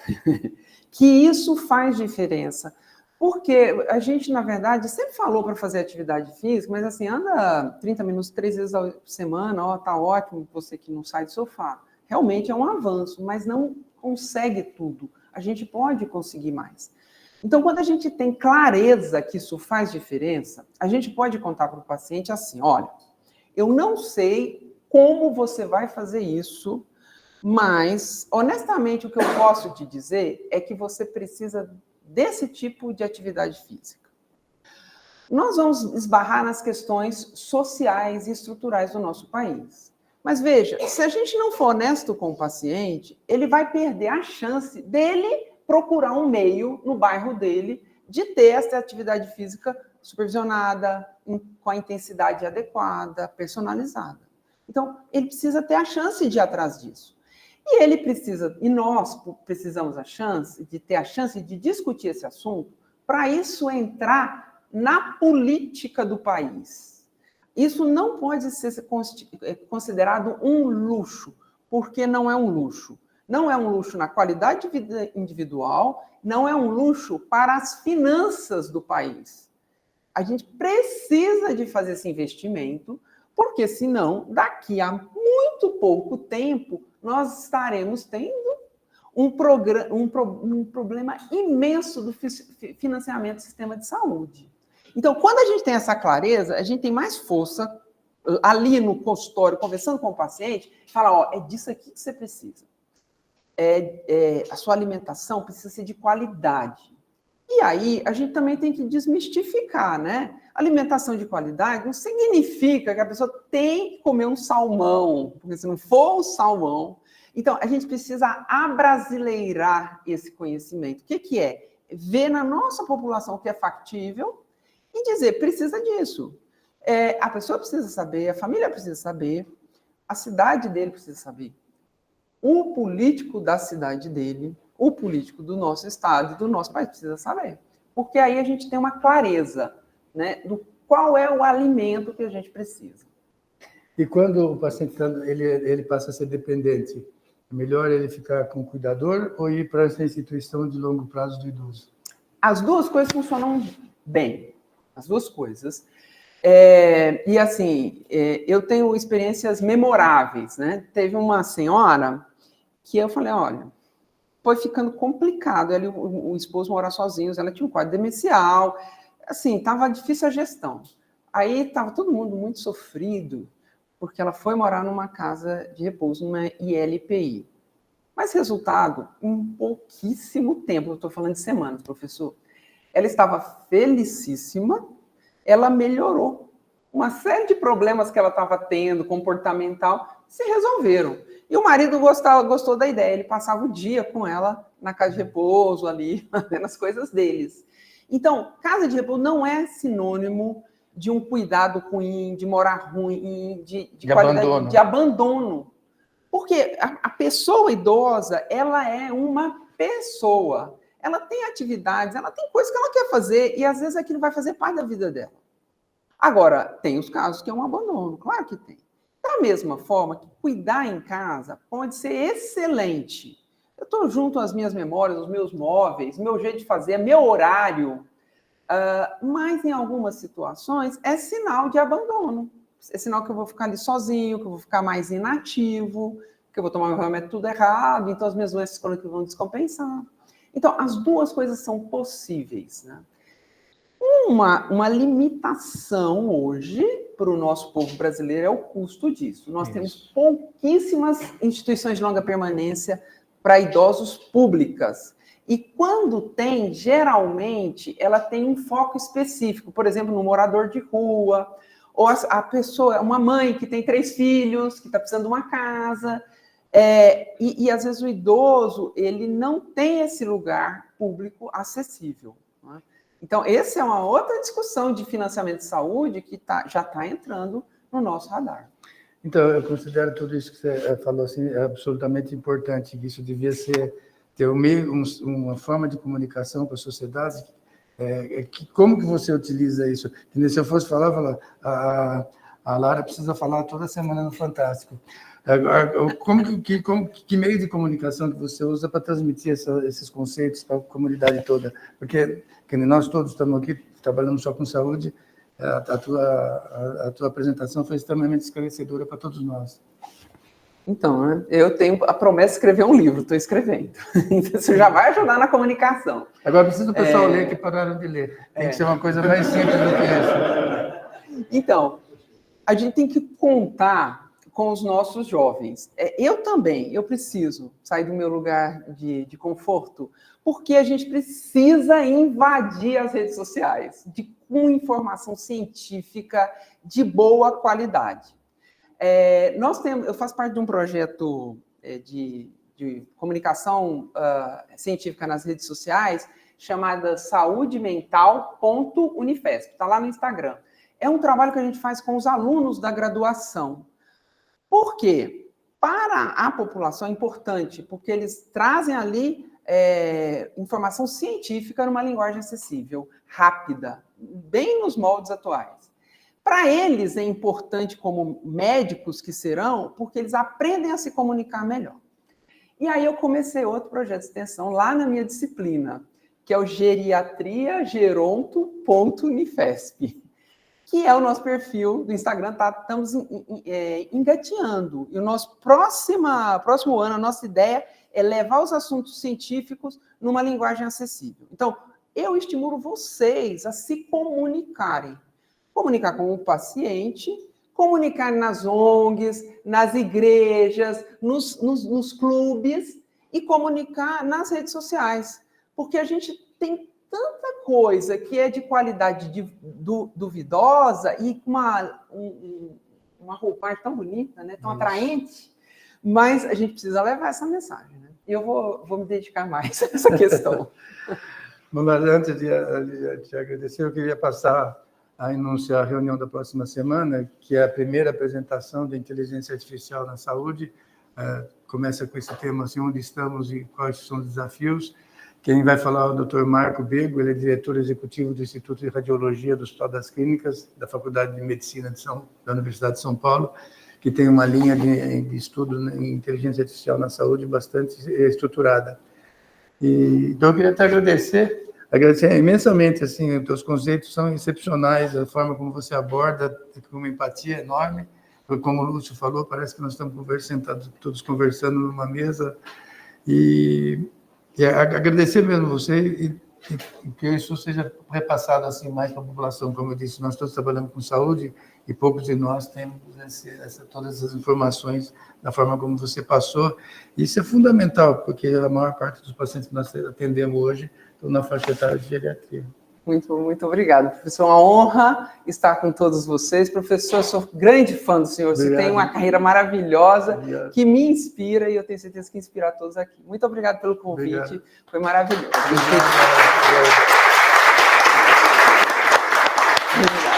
Que isso faz diferença. Porque a gente, na verdade, sempre falou para fazer atividade física, mas assim, anda 30 minutos, 3 vezes por semana, tá ótimo, você que não sai do sofá. Realmente é um avanço, mas não consegue tudo. A gente pode conseguir mais. Então, quando a gente tem clareza que isso faz diferença, a gente pode contar para o paciente assim, olha, eu não sei como você vai fazer isso, mas, honestamente, o que eu posso te dizer é que você precisa desse tipo de atividade física. Nós vamos esbarrar nas questões sociais e estruturais do nosso país. Mas veja, se a gente não for honesto com o paciente, ele vai perder a chance dele procurar um meio no bairro dele de ter essa atividade física supervisionada, com a intensidade adequada, personalizada. Então, ele precisa ter a chance de ir atrás disso. E nós precisamos de ter a chance de discutir esse assunto para isso entrar na política do país. Isso não pode ser considerado um luxo, porque não é um luxo. Não é um luxo na qualidade de vida individual, não é um luxo para as finanças do país. A gente precisa de fazer esse investimento, porque senão, daqui a muito pouco tempo, nós estaremos tendo um problema imenso do financiamento do sistema de saúde. Então, quando a gente tem essa clareza, a gente tem mais força ali no consultório, conversando com o paciente, falar, ó, é disso aqui que você precisa. A sua alimentação precisa ser de qualidade. E aí, a gente também tem que desmistificar, né? Alimentação de qualidade não significa que a pessoa tem que comer um salmão, porque se não for o salmão... Então, a gente precisa abrasileirar esse conhecimento. O que é? Ver na nossa população o que é factível e dizer, precisa disso. A pessoa precisa saber, a família precisa saber, a cidade dele precisa saber. O político da cidade dele, o político do nosso estado, do nosso país precisa saber. Porque aí a gente tem uma clareza, né, do qual é o alimento que a gente precisa. E quando o paciente ele passa a ser dependente, é melhor ele ficar com o cuidador ou ir para essa instituição de longo prazo do idoso? As duas coisas funcionam bem. As duas coisas. E assim, eu tenho experiências memoráveis, né? Teve uma senhora que eu falei, olha, foi ficando complicado, o esposo morar sozinho, ela tinha um quadro demencial, assim, estava difícil a gestão. Aí estava todo mundo muito sofrido, porque ela foi morar numa casa de repouso, numa ILPI. Mas resultado, em pouquíssimo tempo, eu estou falando de semanas, professor, ela estava felicíssima, ela melhorou. Uma série de problemas que ela estava tendo, comportamental, se resolveram. E o marido gostou da ideia, ele passava o dia com ela na casa de repouso, ali, fazendo as coisas deles. Então, casa de repouso não é sinônimo de um cuidado ruim, de morar ruim, de qualidade, abandono. De abandono. Porque a pessoa idosa, ela é uma pessoa. Ela tem atividades, ela tem coisas que ela quer fazer e, às vezes, aquilo vai fazer parte da vida dela. Agora, tem os casos que é um abandono, claro que tem. Da mesma forma que cuidar em casa pode ser excelente. Eu estou junto às minhas memórias, aos meus móveis, meu jeito de fazer, meu horário, mas em algumas situações é sinal de abandono. É sinal que eu vou ficar ali sozinho, que eu vou ficar mais inativo, que eu vou tomar meu remédio tudo errado, então as minhas doenças crônicas vão descompensar. Então, as duas coisas são possíveis, né? Uma limitação hoje para o nosso povo brasileiro é o custo disso. Nós temos pouquíssimas instituições de longa permanência para idosos públicas. E quando tem, geralmente, ela tem um foco específico, por exemplo, no morador de rua, ou a pessoa, uma mãe que tem 3 filhos, que está precisando de uma casa, e às vezes o idoso, ele não tem esse lugar público acessível, né? Então, essa é uma outra discussão de financiamento de saúde que já está entrando no nosso radar. Então, eu considero tudo isso que você falou assim, absolutamente importante. Isso devia ter uma forma de comunicação com a sociedade. Como que você utiliza isso? Se eu fosse falar, a Lara precisa falar toda semana no Fantástico. Que meio de comunicação que você usa para transmitir esses conceitos para a comunidade toda? Porque nós todos estamos aqui trabalhando só com saúde, a tua apresentação foi extremamente esclarecedora para todos nós. Então, né, eu tenho a promessa de escrever um livro, estou escrevendo. Então, isso já vai ajudar na comunicação. Agora, precisa o pessoal ler que pararam de ler. Tem que ser uma coisa mais simples do que essa. Então, a gente tem que contar com os nossos jovens. Eu também, eu preciso sair do meu lugar de conforto, porque a gente precisa invadir as redes sociais com informação científica de boa qualidade. Eu faço parte de um projeto de comunicação científica nas redes sociais, chamada saudemental.unifesp, está lá no Instagram. É um trabalho que a gente faz com os alunos da graduação. Por quê? Para a população é importante, porque eles trazem ali informação científica numa linguagem acessível, rápida, bem nos moldes atuais. Para eles é importante, como médicos que serão, porque eles aprendem a se comunicar melhor. E aí eu comecei outro projeto de extensão lá na minha disciplina, que é o geriatriageronto.unifesp, que é o nosso perfil do Instagram, estamos engateando. E o nosso próximo ano, a nossa ideia é levar os assuntos científicos numa linguagem acessível. Então, eu estimulo vocês a se comunicarem. Comunicar com o paciente, comunicar nas ONGs, nas igrejas, nos clubes e comunicar nas redes sociais. Porque a gente tem tanta coisa que é de qualidade duvidosa e com uma roupagem tão bonita, né? Tão atraente, mas a gente precisa levar essa mensagem. Né? E eu vou me dedicar mais a essa questão. Bom, mas antes de te agradecer, eu queria passar a anunciar a reunião da próxima semana, que é a primeira apresentação da inteligência artificial na saúde. Começa com esse tema, assim, onde estamos e quais são os desafios. Quem vai falar é o Dr. Marco Bego, ele é diretor executivo do Instituto de Radiologia do Hospital das Clínicas, da Faculdade de Medicina da Universidade de São Paulo, que tem uma linha de estudo em inteligência artificial na saúde bastante estruturada. Então, eu queria te agradecer imensamente, assim, os teus conceitos são excepcionais, a forma como você aborda, com uma empatia enorme, como o Lúcio falou, parece que nós estamos sentados todos conversando numa mesa, e agradecer mesmo você e que isso seja repassado assim mais para a população. Como eu disse, nós todos trabalhamos com saúde e poucos de nós temos todas essas informações da forma como você passou. Isso é fundamental, porque a maior parte dos pacientes que nós atendemos hoje estão na faixa etária de geriatria. Muito, muito obrigada, professor. É uma honra estar com todos vocês. Professor, sou grande fã do senhor. Obrigado. Você tem uma carreira maravilhosa. Obrigado. Que me inspira e eu tenho certeza que inspira a todos aqui. Muito obrigado pelo convite. Obrigado. Foi maravilhoso. Obrigado.